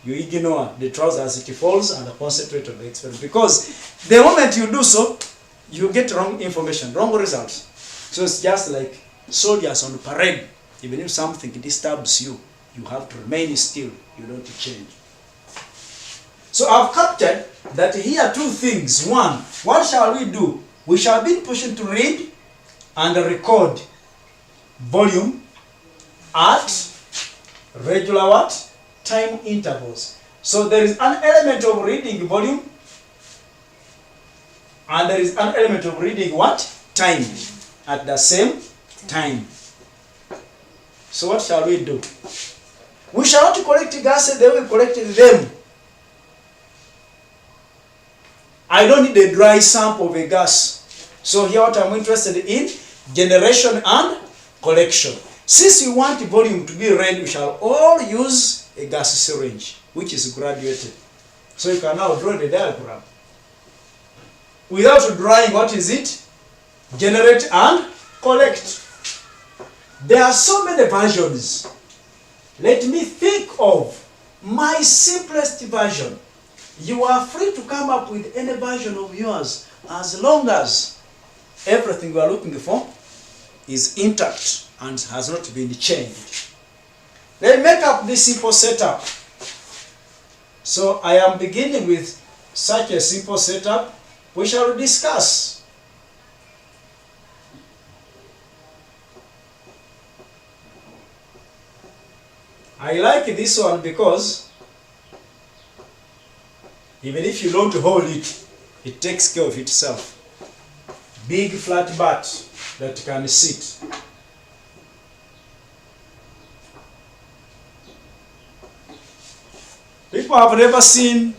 You ignore the trousers as it falls and concentrate on the experiment. Because the moment you do so, you get wrong information, wrong results. So it's just like soldiers on parade. Even if something disturbs you, you have to remain still. You don't change. So I've captured that here two things. One, what shall we do? We shall be in position to read and record volume at regular what? Time intervals. So there is an element of reading volume and there is an element of reading what? Time at the same time. So what shall we do? We shall not collect gases, they will collect them. I don't need a dry sample of a gas. So here what I'm interested in, generation and collection. Since you want the volume to be read, we shall all use a gas syringe, which is graduated. So you can now draw the diagram. Without drawing, what is it? Generate and collect. There are so many versions. Let me think of my simplest version. You are free to come up with any version of yours as long as everything you are looking for is intact and has not been changed. Let's make up this simple setup. So I am beginning with such a simple setup. We shall discuss. I like this one because even if you don't hold it, it takes care of itself. Big flat bat that can sit. People have never seen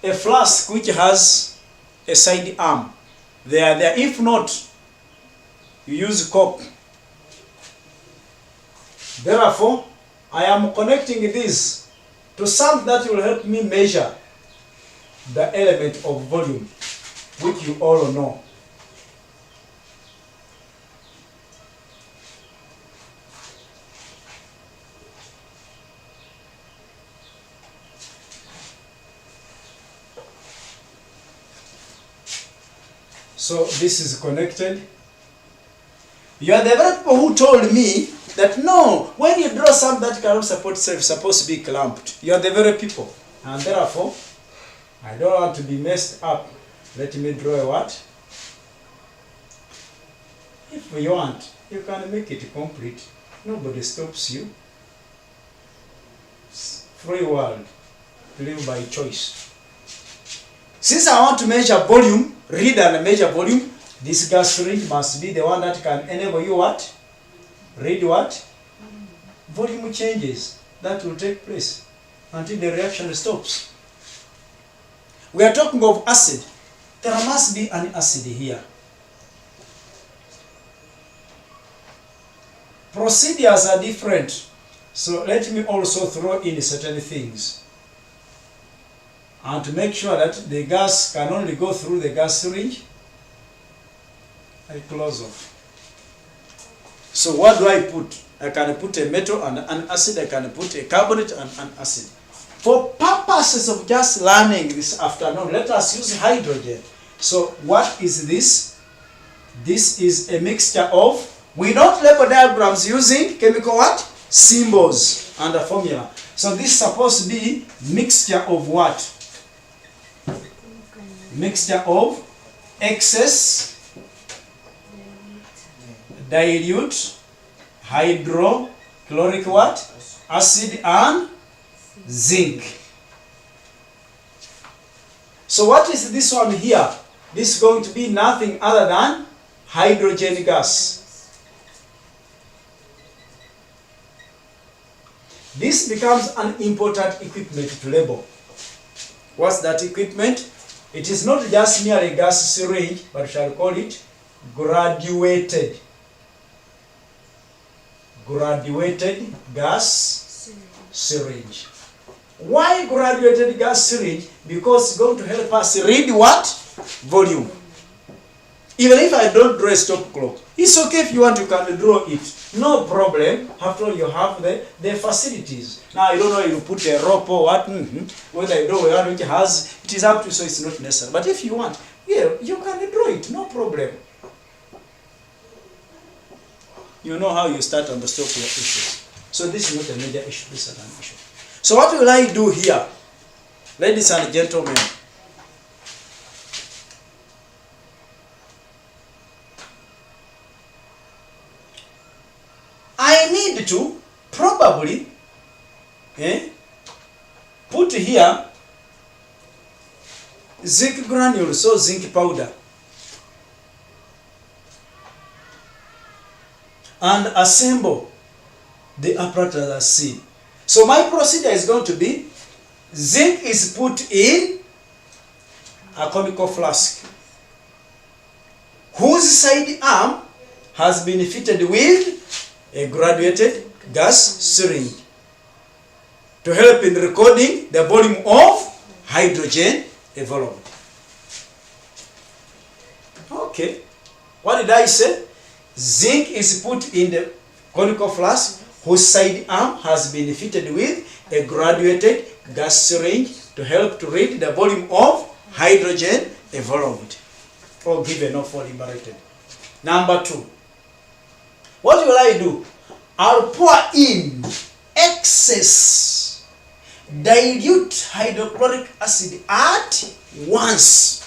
a flask which has a side arm. They are there. If not, you use cork. Therefore, I am connecting this to something that will help me measure the element of volume, which you all know. So this is connected. You are the very people who told me that no, when you draw something that cannot support itself, it's supposed to be clamped. You are the very people. And therefore, I don't want to be messed up. Let me draw a what? If you want, you can make it complete. Nobody stops you. It's free world. Live by choice. Since I want to measure volume, read and measure volume, this gas syringe must be the one that can enable you what? Read what? Volume changes. That will take place until the reaction stops. We are talking of acid. There must be an acid here. Procedures are different. So let me also throw in certain things. And to make sure that the gas can only go through the gas syringe, I close off. So what do I put? I can put a metal and an acid. I can put a carbonate and an acid. For purposes of just learning this afternoon, let us use hydrogen. So what is this? This is a mixture of, we don't label diagrams using chemical what? Symbols and a formula. So this is supposed to be mixture of what? Mixture of excess, dilute, hydrochloric what? Acid and zinc. So what is this one here? This is going to be nothing other than hydrogen gas. This becomes an important equipment to label. What's that equipment? It is not just merely a gas syringe, but we shall call it graduated. Graduated gas syringe. Why graduated gas syringe? Because it's going to help us read what? Volume. Even if I don't draw a stop clock, it's okay if you want, you can draw it. No problem. After all, you have the facilities. Now, you don't know you put a rope or what, whether you know one which has, it is up to you, so it's not necessary. But if you want, yeah, you can draw it, no problem. You know how you start and stop your issues. So this is not a major issue, this is an issue. So what will I do here? Ladies and gentlemen, I need to probably put here zinc granules, so zinc powder, and assemble the apparatus as seen. So my procedure is going to be, zinc is put in a conical flask, whose side arm has been fitted with a graduated gas syringe to help in recording the volume of hydrogen evolved. Okay, what did I say? Zinc is put in the conical flask whose side arm has been fitted with a graduated gas syringe to help to read the volume of hydrogen evolved or given or for liberated. Number 2. What will I do? I'll pour in excess dilute hydrochloric acid at once.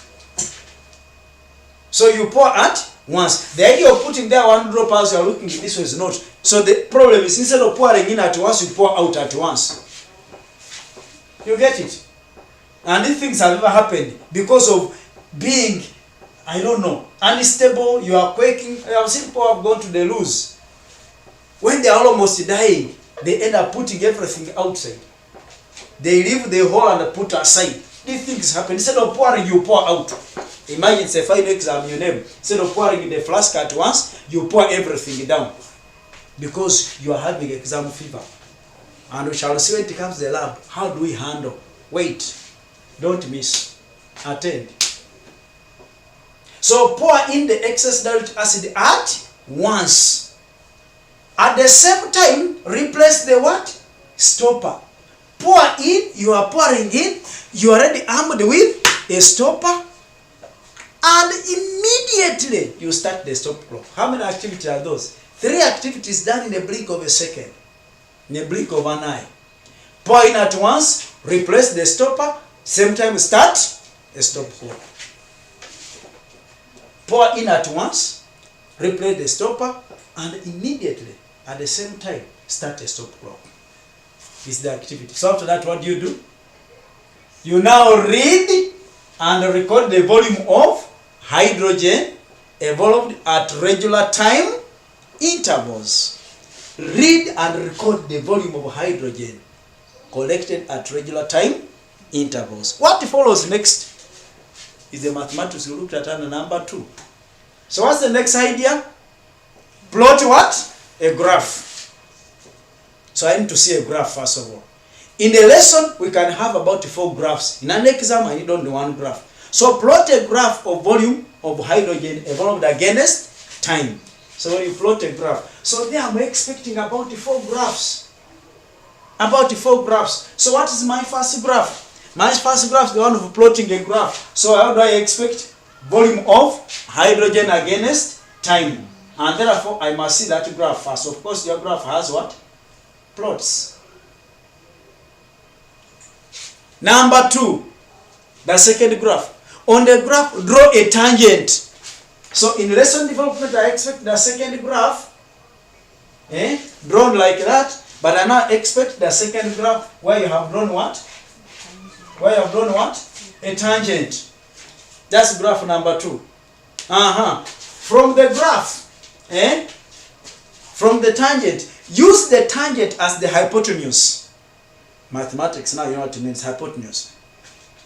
So you pour at once. The idea of putting there one drop as you are looking at this one is not. So the problem is, instead of pouring in at once, you pour out at once. You get it? And these things have never happened because of being, I don't know, unstable. You are quaking. I have seen people have gone to the loose. When they are almost dying, they end up putting everything outside. They leave the hole and put aside. These things happen. Instead of pouring, you pour out. Imagine it's a final exam you name. Instead of pouring in the flask at once, you pour everything down. Because you are having exam fever. And we shall see when it comes to the lab. How do we handle? Wait. Don't miss. attend. So pour in the excess dilute acid at once. At the same time, replace the what? Stopper. Pour in, you are pouring in, you are already armed with a stopper, and immediately you start the stop clock. How many activities are those? 3 activities done in a blink of a second, in a blink of an eye. Pour in at once, replace the stopper, same time start a stop clock. Pour in at once, replace the stopper, and immediately at the same time start a stop clock. Is the activity. So after that, what do? You now read and record the volume of hydrogen evolved at regular time intervals. Read and record the volume of hydrogen collected at regular time intervals. What follows next is the mathematics we looked at under number 2. So what's the next idea? Plot what? A graph. So I need to see a graph first of all. In the lesson, we can have about 4 graphs. In an exam, I need only 1 graph. So plot a graph of volume of hydrogen evolved against time. So when you plot a graph, so there I'm expecting about 4 graphs. About 4 graphs. So what is my first graph? My first graph is the one of plotting a graph. So how do I expect volume of hydrogen against time? And therefore, I must see that graph first. Of course, your graph has what? Plots. Number 2, the second graph. On the graph, draw a tangent. So in lesson development, I expect the second graph drawn like that. But I now expect the second graph where you have drawn what? Where you have drawn what? A tangent. That's graph number 2. From the graph, from the tangent, use the tangent as the hypotenuse. Mathematics, now you know what it means, hypotenuse.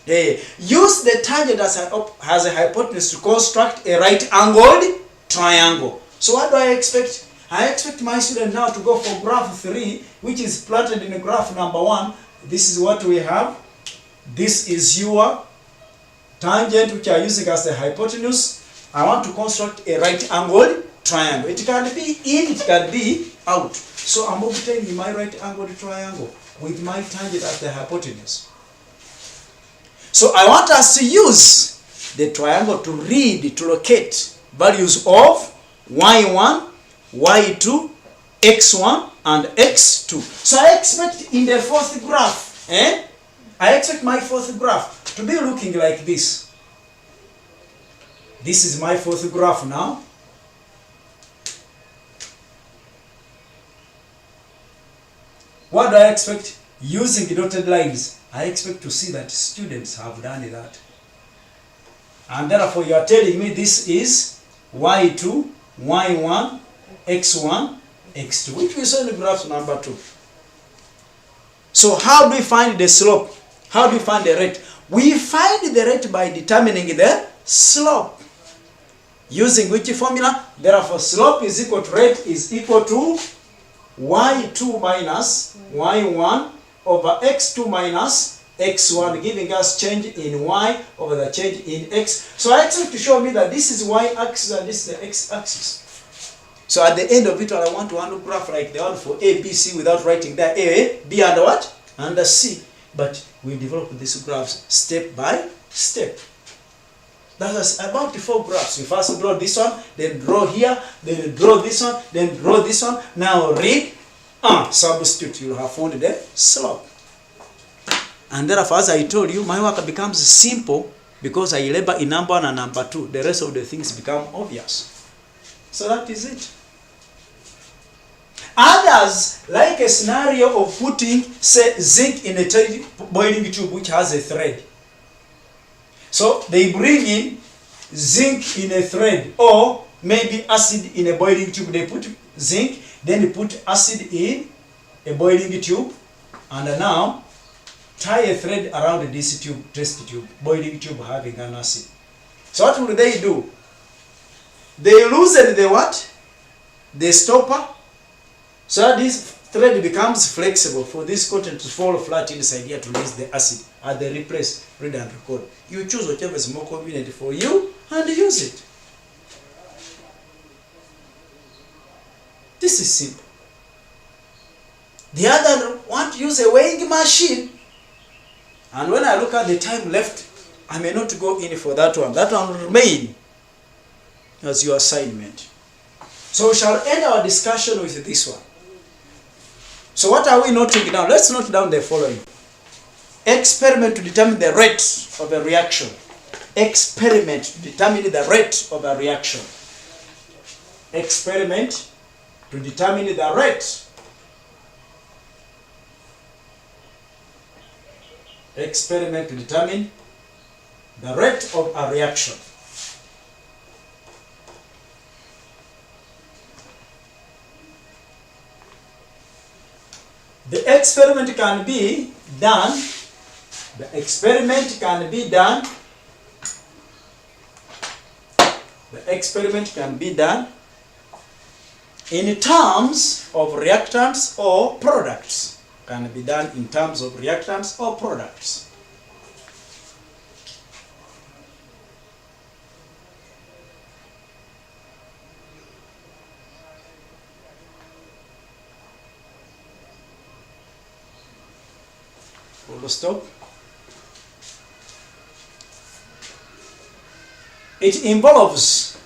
Use the tangent as a hypotenuse to construct a right-angled triangle. So what do I expect? I expect my student now to go for graph 3, which is plotted in graph number 1. This is what we have. This is your tangent, which I are using as the hypotenuse. I want to construct a right-angled triangle. It can be in, it can be out. So I'm obtaining my right-angled triangle with my tangent as the hypotenuse. So I want us to use the triangle to read, to locate values of y1, y2, x1, and x2. So I expect in the 4th graph, I expect my 4th graph to be looking like this. This is my 4th graph now. What do I expect? Using dotted lines, I expect to see that students have done that. And therefore you are telling me this is y2, y1, x1, x2, which we saw in the graph number 2. So how do we find the slope? How do we find the rate? We find the rate by determining the slope. Using which formula? Therefore slope is equal to rate is equal to y2 minus y1 over x2 minus x1, giving us change in y over the change in x. So I expect to show me that this is y-axis and this is the x-axis. So at the end of it, I want to handle graph like the one for A, B, C without writing there A, B, and what? And the C. But we develop these graphs step by step. That's about 4 graphs. You first draw this one, then draw here, then draw this one, then draw this one. Now read, substitute. You will have found the slope. And therefore, as I told you, my work becomes simple because I labor in number 1 and number 2. The rest of the things become obvious. So that is it. Others like a scenario of putting, say, zinc in a boiling tube which has a thread. So they bring in zinc in a thread, or maybe acid in a boiling tube. They put zinc, then they put acid in a boiling tube, and now tie a thread around this tube, test tube, boiling tube having an acid. So what will they do? They loosen the what? The stopper. So this thread becomes flexible for this cotton to fall flat inside here to release the acid at the replace, read and record. You choose whichever is more convenient for you and use it. This is simple. The other want to use a weighing machine. And when I look at the time left, I may not go in for that one. That one will remain as your assignment. So we shall end our discussion with this one. So what are we noting down? Let's note down the following. Experiment to determine the rate of a reaction. Experiment to determine the rate of a reaction. Experiment to determine the rate. Experiment to determine the rate of a reaction. The experiment can be done. The experiment can be done. The experiment can be done in terms of reactants or products. Can be done in terms of reactants or products. Full stop. It involves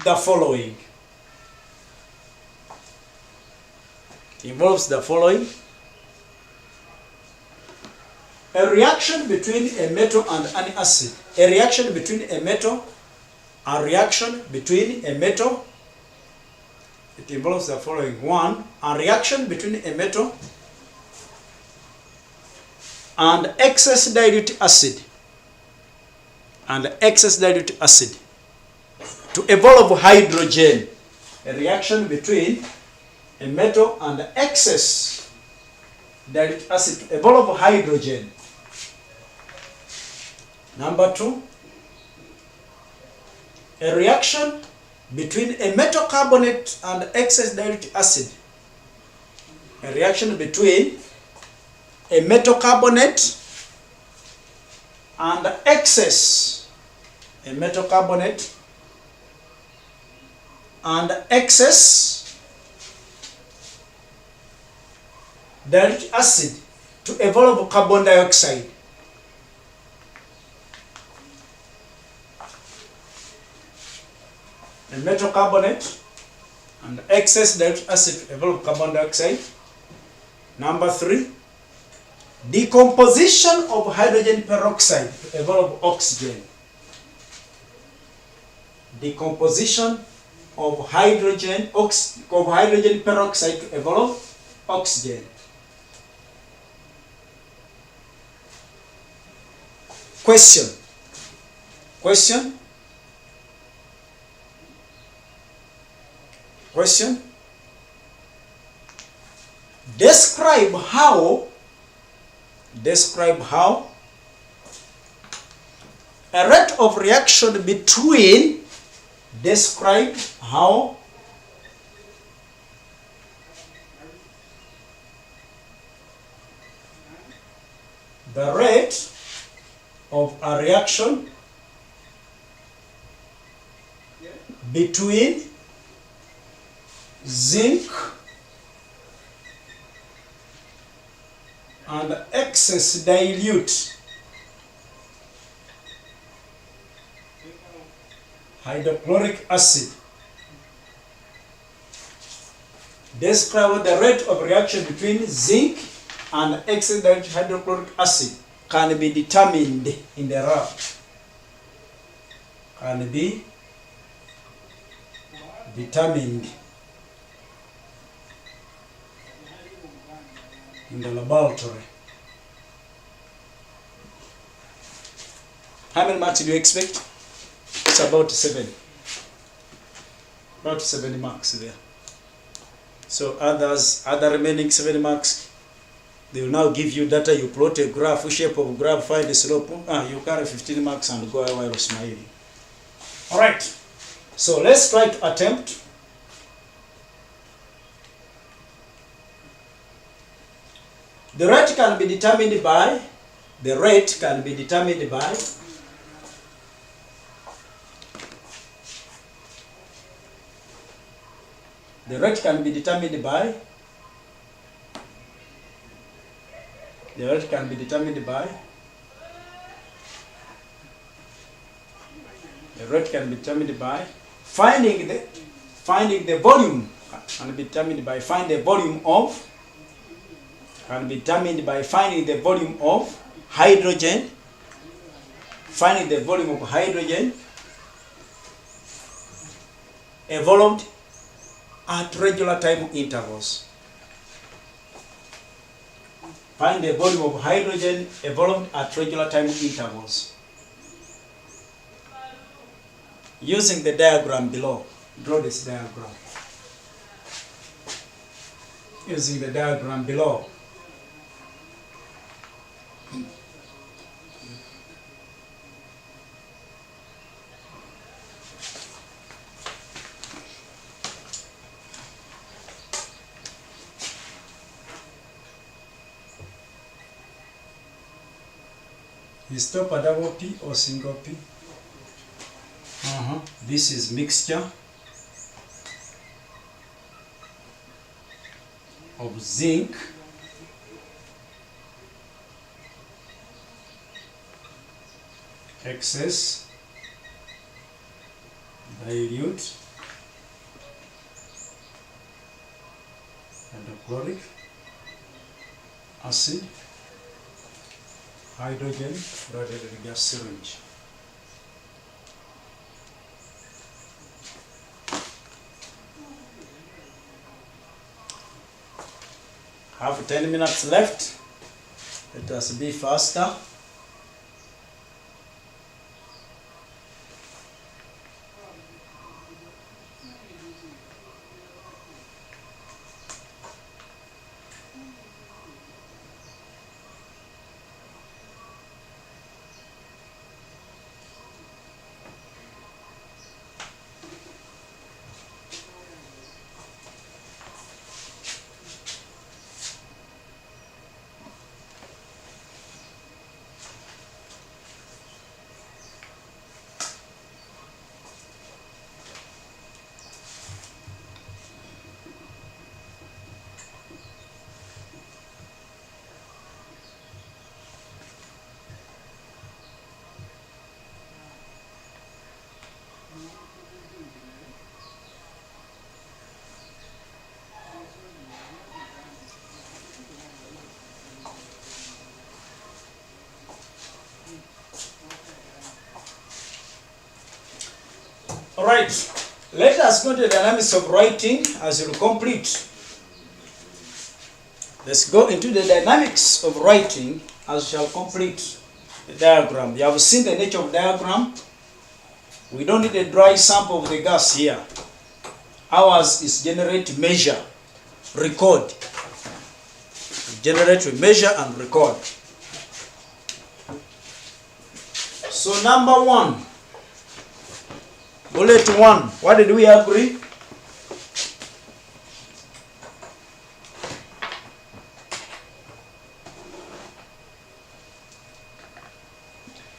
the following. It involves the following. A reaction between a metal and an acid. A reaction between a metal. A reaction between a metal. It involves the following. One, a reaction between a metal and excess dilute acid. And excess dilute acid. To evolve hydrogen. A reaction between a metal and excess dilute acid to evolve hydrogen. Number two, a reaction between a metal carbonate and excess dilute acid. A reaction between a metal carbonate and excess. A metal carbonate and excess dilute acid to evolve carbon dioxide. A metal carbonate and excess dilute acid to evolve carbon dioxide. Number three, decomposition of hydrogen peroxide to evolve oxygen. Decomposition of hydrogen peroxide to evolve oxygen. Question. Question. Question. Describe how a rate of reaction between describe how the rate of a reaction between zinc and excess dilute hydrochloric acid. Describe the rate of reaction between zinc and excess dilute hydrochloric acid can be determined in the lab. Can be determined in the laboratory. How many marks do you expect? It's about 7. About 7 marks there. So other remaining 7 marks, they will now give you data. You plot a graph, shape of graph, find the slope. You carry 15 marks and go while smiling. Alright. So let's try to attempt The rate can be determined by, the rate can be determined by the rate can be determined by the rate can be determined by the rate can be determined by finding the volume can be determined by finding the volume of can be determined by finding the volume of hydrogen, finding the volume of hydrogen evolved at regular time intervals. Find the volume of hydrogen evolved at regular time intervals. Using the diagram below, draw this diagram. Using the diagram below. You stop a double P or single P. This is mixture of zinc, excess, dilute, hydrochloric acid, hydrogen fluoridated gas syringe. Have 10 minutes left. Let us be faster. All right, let us go to the dynamics of writing as you complete. Let's go into the dynamics of writing as you shall complete the diagram. You have seen the nature of diagram. We don't need a dry sample of the gas here. Ours is generate, measure, record. Generate, measure, and record. So number 1. Bullet 1. What did we agree?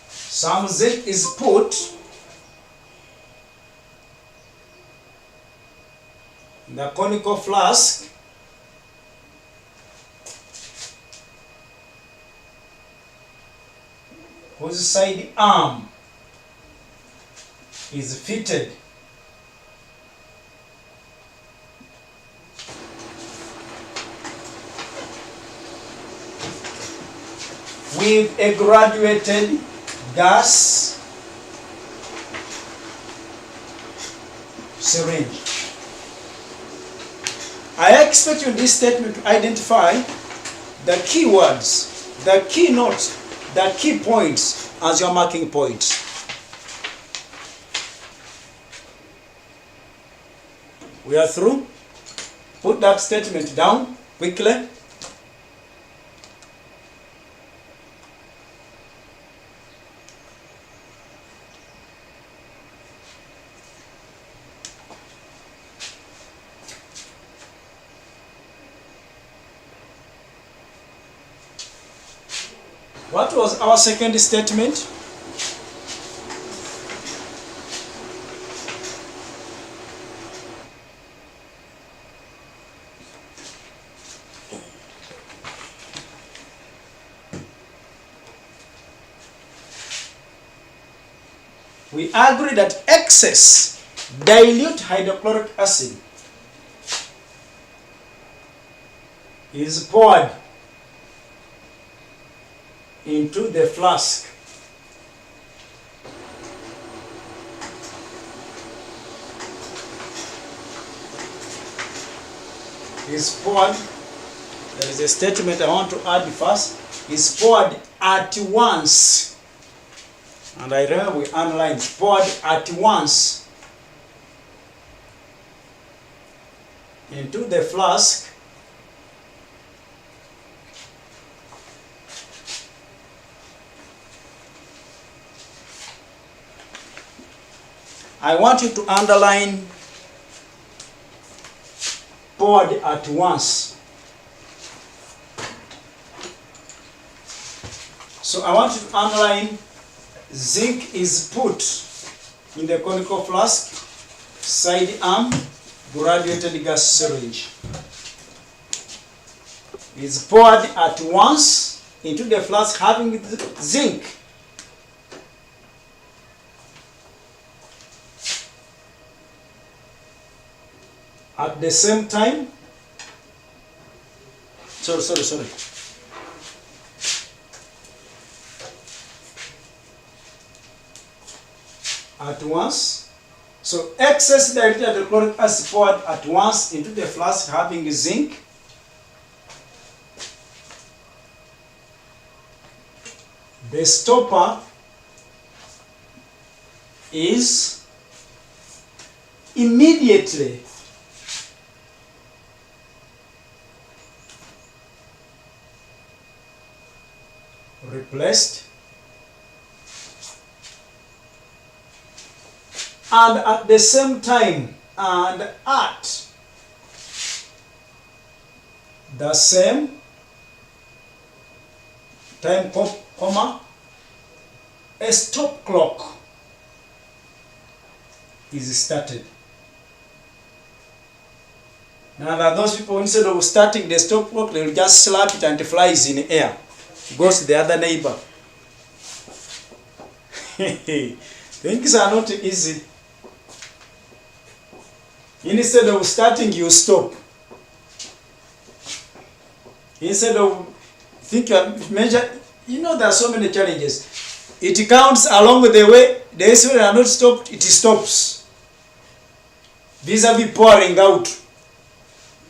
Some zinc is put in the conical flask whose side arm is fitted with a graduated gas syringe. I expect you in this statement to identify the key words, the key notes, the key points as your marking points. We are through. Put that statement down quickly. What was our second statement? We agree that excess dilute hydrochloric acid is poured into the flask there is a statement I want to add first, is poured at once, and I remember we underlined poured at once into the flask I want you to underline poured at once. So I want you to underline zinc is put in the conical flask, side arm, graduated gas syringe. Is poured at once into the flask having zinc. At the same time, sorry. At once. So excess diluted hydrochloric acid poured at once into the flask having zinc. The stopper is immediately replaced, and at the same time and at the same time, comma, a stop clock is started. Now there are those people, instead of starting the stop clock, they will just slap it and it flies in the air. Goes to the other neighbor. Things are not easy. Instead of starting, you stop. Instead of think you are measure, there are so many challenges. It counts along the way. The instrument are not stopped, it stops. Vis-a-vis pouring out.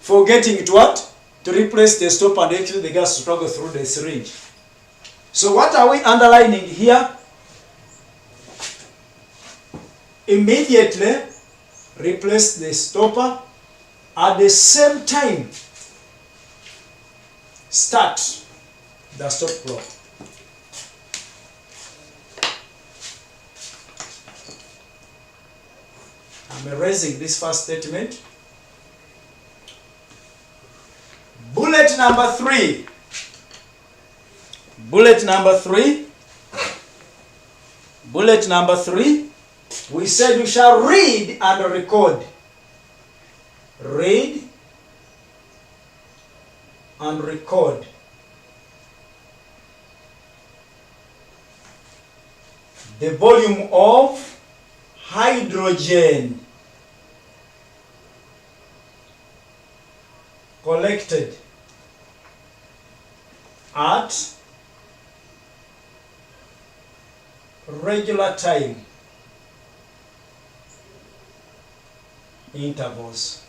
Forgetting to what? To replace the stop and actually the gas to struggle through the syringe. So what are we underlining here? Immediately replace the stopper. At the same time, start the stop clock. I'm erasing this first statement. Bullet number 3. Bullet number 3. Bullet number 3. We said we shall read and record. Read and record. The volume of hydrogen collected at regular time intervals.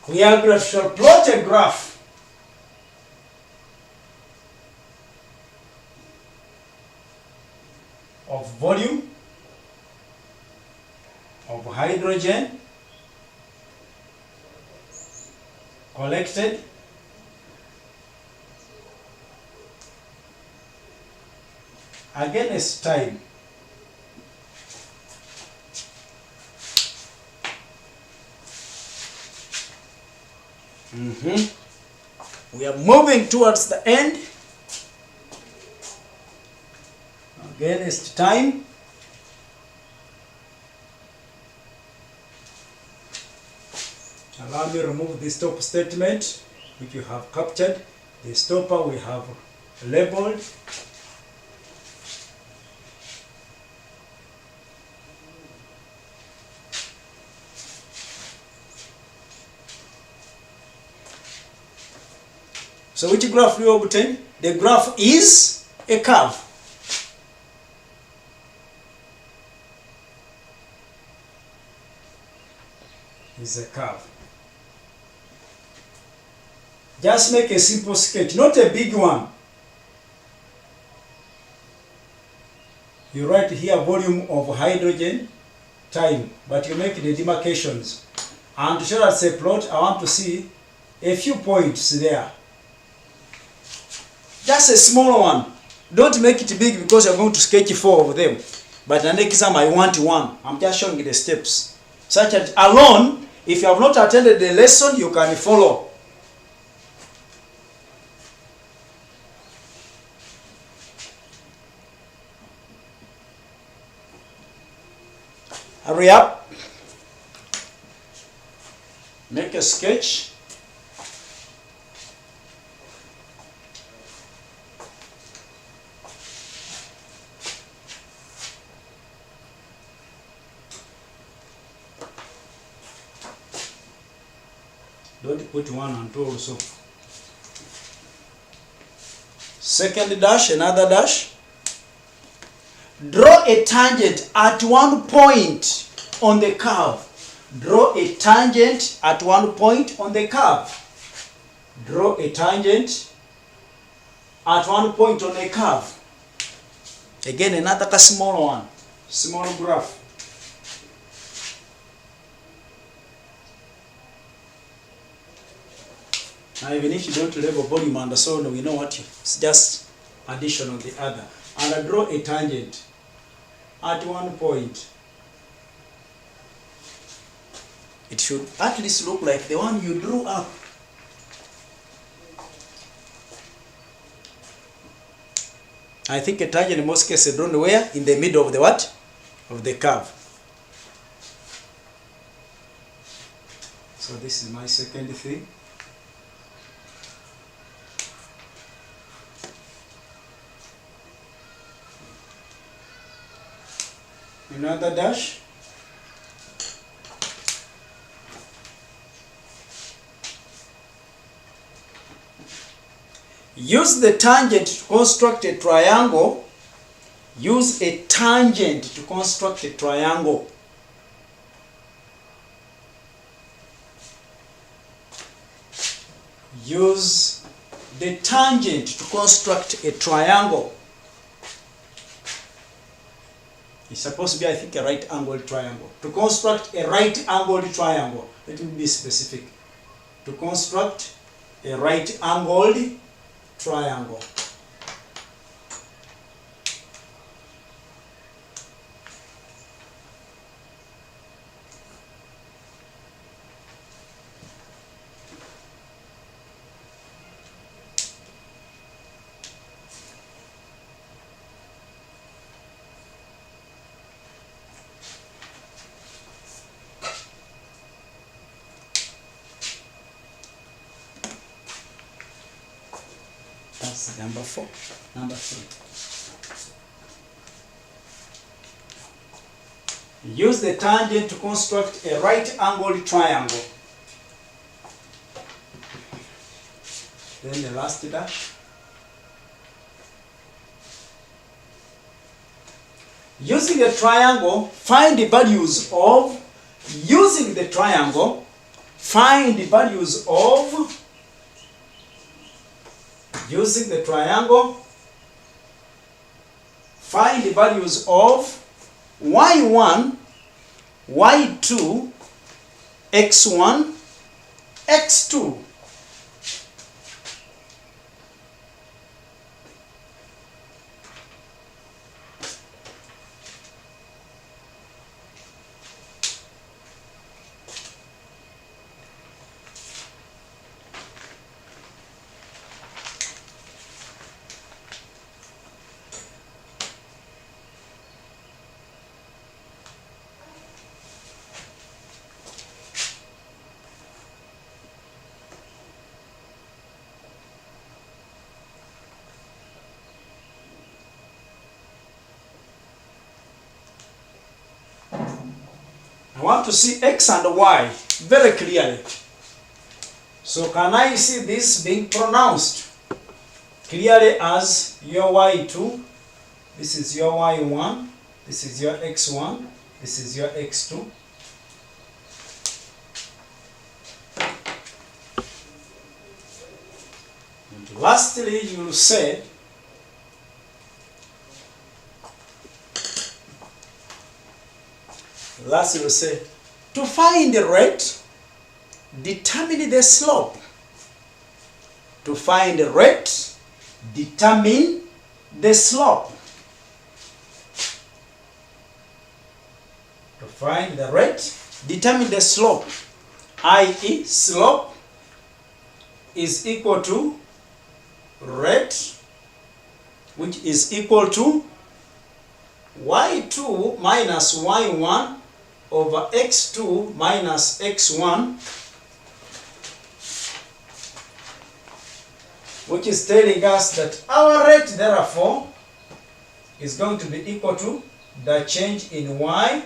We are going to plot a graph of volume of hydrogen collected against time. We are moving towards the end. Against time. Allow me to remove this stop statement which you have captured. The stopper we have labeled. So which graph do you obtain? The graph is a curve. Is a curve. Just make a simple sketch, not a big one. You write here volume of hydrogen, time, but you make the demarcations. And to show that it's a plot, I want to see a few points there. Just a small one. Don't make it big because you're going to sketch 4 of them. But the next time I want one. I'm just showing you the steps. Such that alone, if you have not attended the lesson, you can follow. Hurry up. Make a sketch. Don't put 1 and 2 also. Second dash, another dash. Draw a tangent at one point on the curve. Draw a tangent at one point on the curve. Draw a tangent at one point on a curve. Again, another small one. Small graph. Now even if you don't label volume and so on, we know what you, it's just addition on the other. And I draw a tangent at one point. It should at least look like the one you drew up. I think a tangent in most cases drawn where? In the middle of the what? Of the curve. So this is my second thing. Another dash. Use the tangent to construct a triangle. Use a tangent to construct a triangle. Use the tangent to construct a triangle. It's supposed to be, I think, a right-angled triangle. To construct a right-angled triangle, let me be specific. To construct a right-angled triangle. That's number 4. Number 3. Use the tangent to construct a right-angled triangle. Then the last dash. Using the triangle, find the values of. Using the triangle, find the values of. Using the triangle, find the values of y1, y2, x1, x2. I want to see x and y very clearly. So can I see this being pronounced clearly as your y2? This is your y1. This is your x1. This is your x2. And lastly, you will say to find the rate, determine the slope. To find the rate, determine the slope. To find the rate, determine the slope. I.e., slope is equal to rate, which is equal to y2 minus y1 over x2 minus x1, which is telling us that our rate, therefore, is going to be equal to the change in y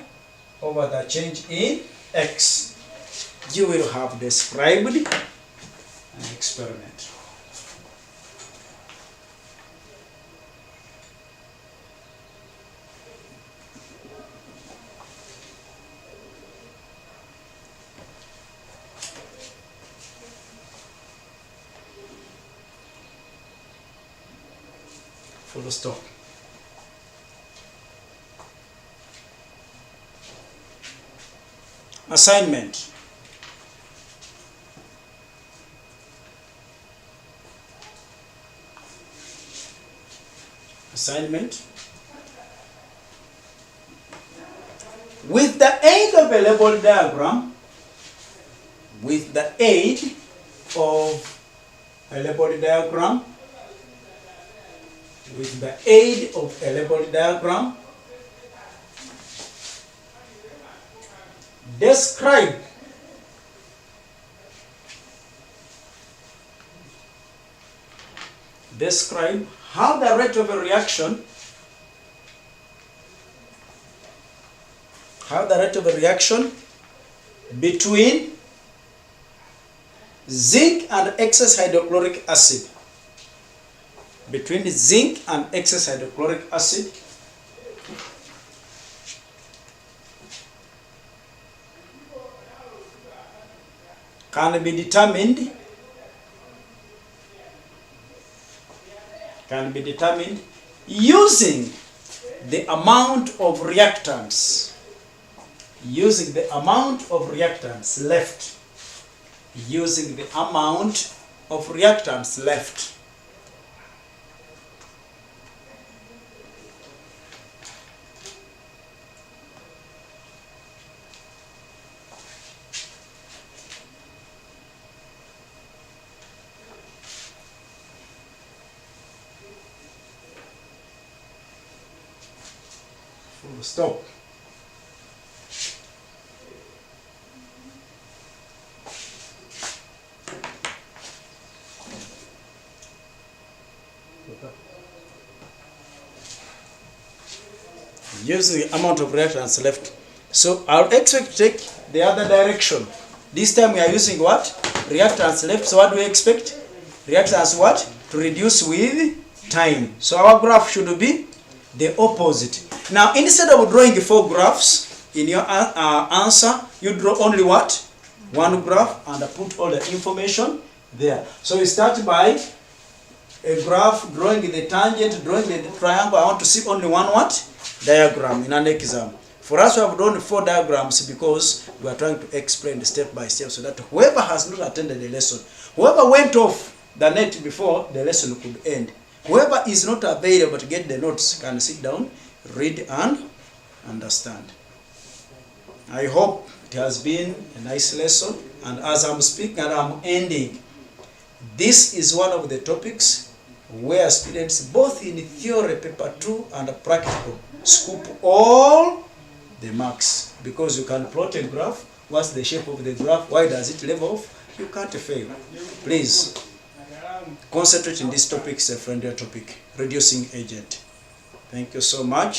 over the change in x. You will have described an experiment. Full stop. Assignment. Assignment. With the aid of a label diagram, with the aid of a label diagram, with the aid of a label diagram, describe how the rate of a reaction between zinc and excess hydrochloric acid can be determined using the amount of reactants left. Full stop. Using the amount of reactants left. So I'll expect to take the other direction. This time we are using what? Reactants left. So what do we expect? Reactants what? To reduce with time. So our graph should be the opposite. Now instead of drawing 4 graphs in your answer, you draw only what? 1 graph and put all the information there. So you start by a graph, drawing the tangent, drawing the triangle. I want to see only one what? Diagram in an exam. For us, we have drawn 4 diagrams because we are trying to explain step by step so that whoever has not attended the lesson, whoever went off the net before the lesson could end, whoever is not available to get the notes can sit down, read and understand. I hope it has been a nice lesson, and as I'm speaking and I'm ending, this is one of the topics where students both in theory paper 2 and practical scoop all the marks, because you can plot a graph. What's the shape of the graph? Why does it level off? You can't fail. Please concentrate in this topic. It's a friendly topic, reducing agent. Thank you so much.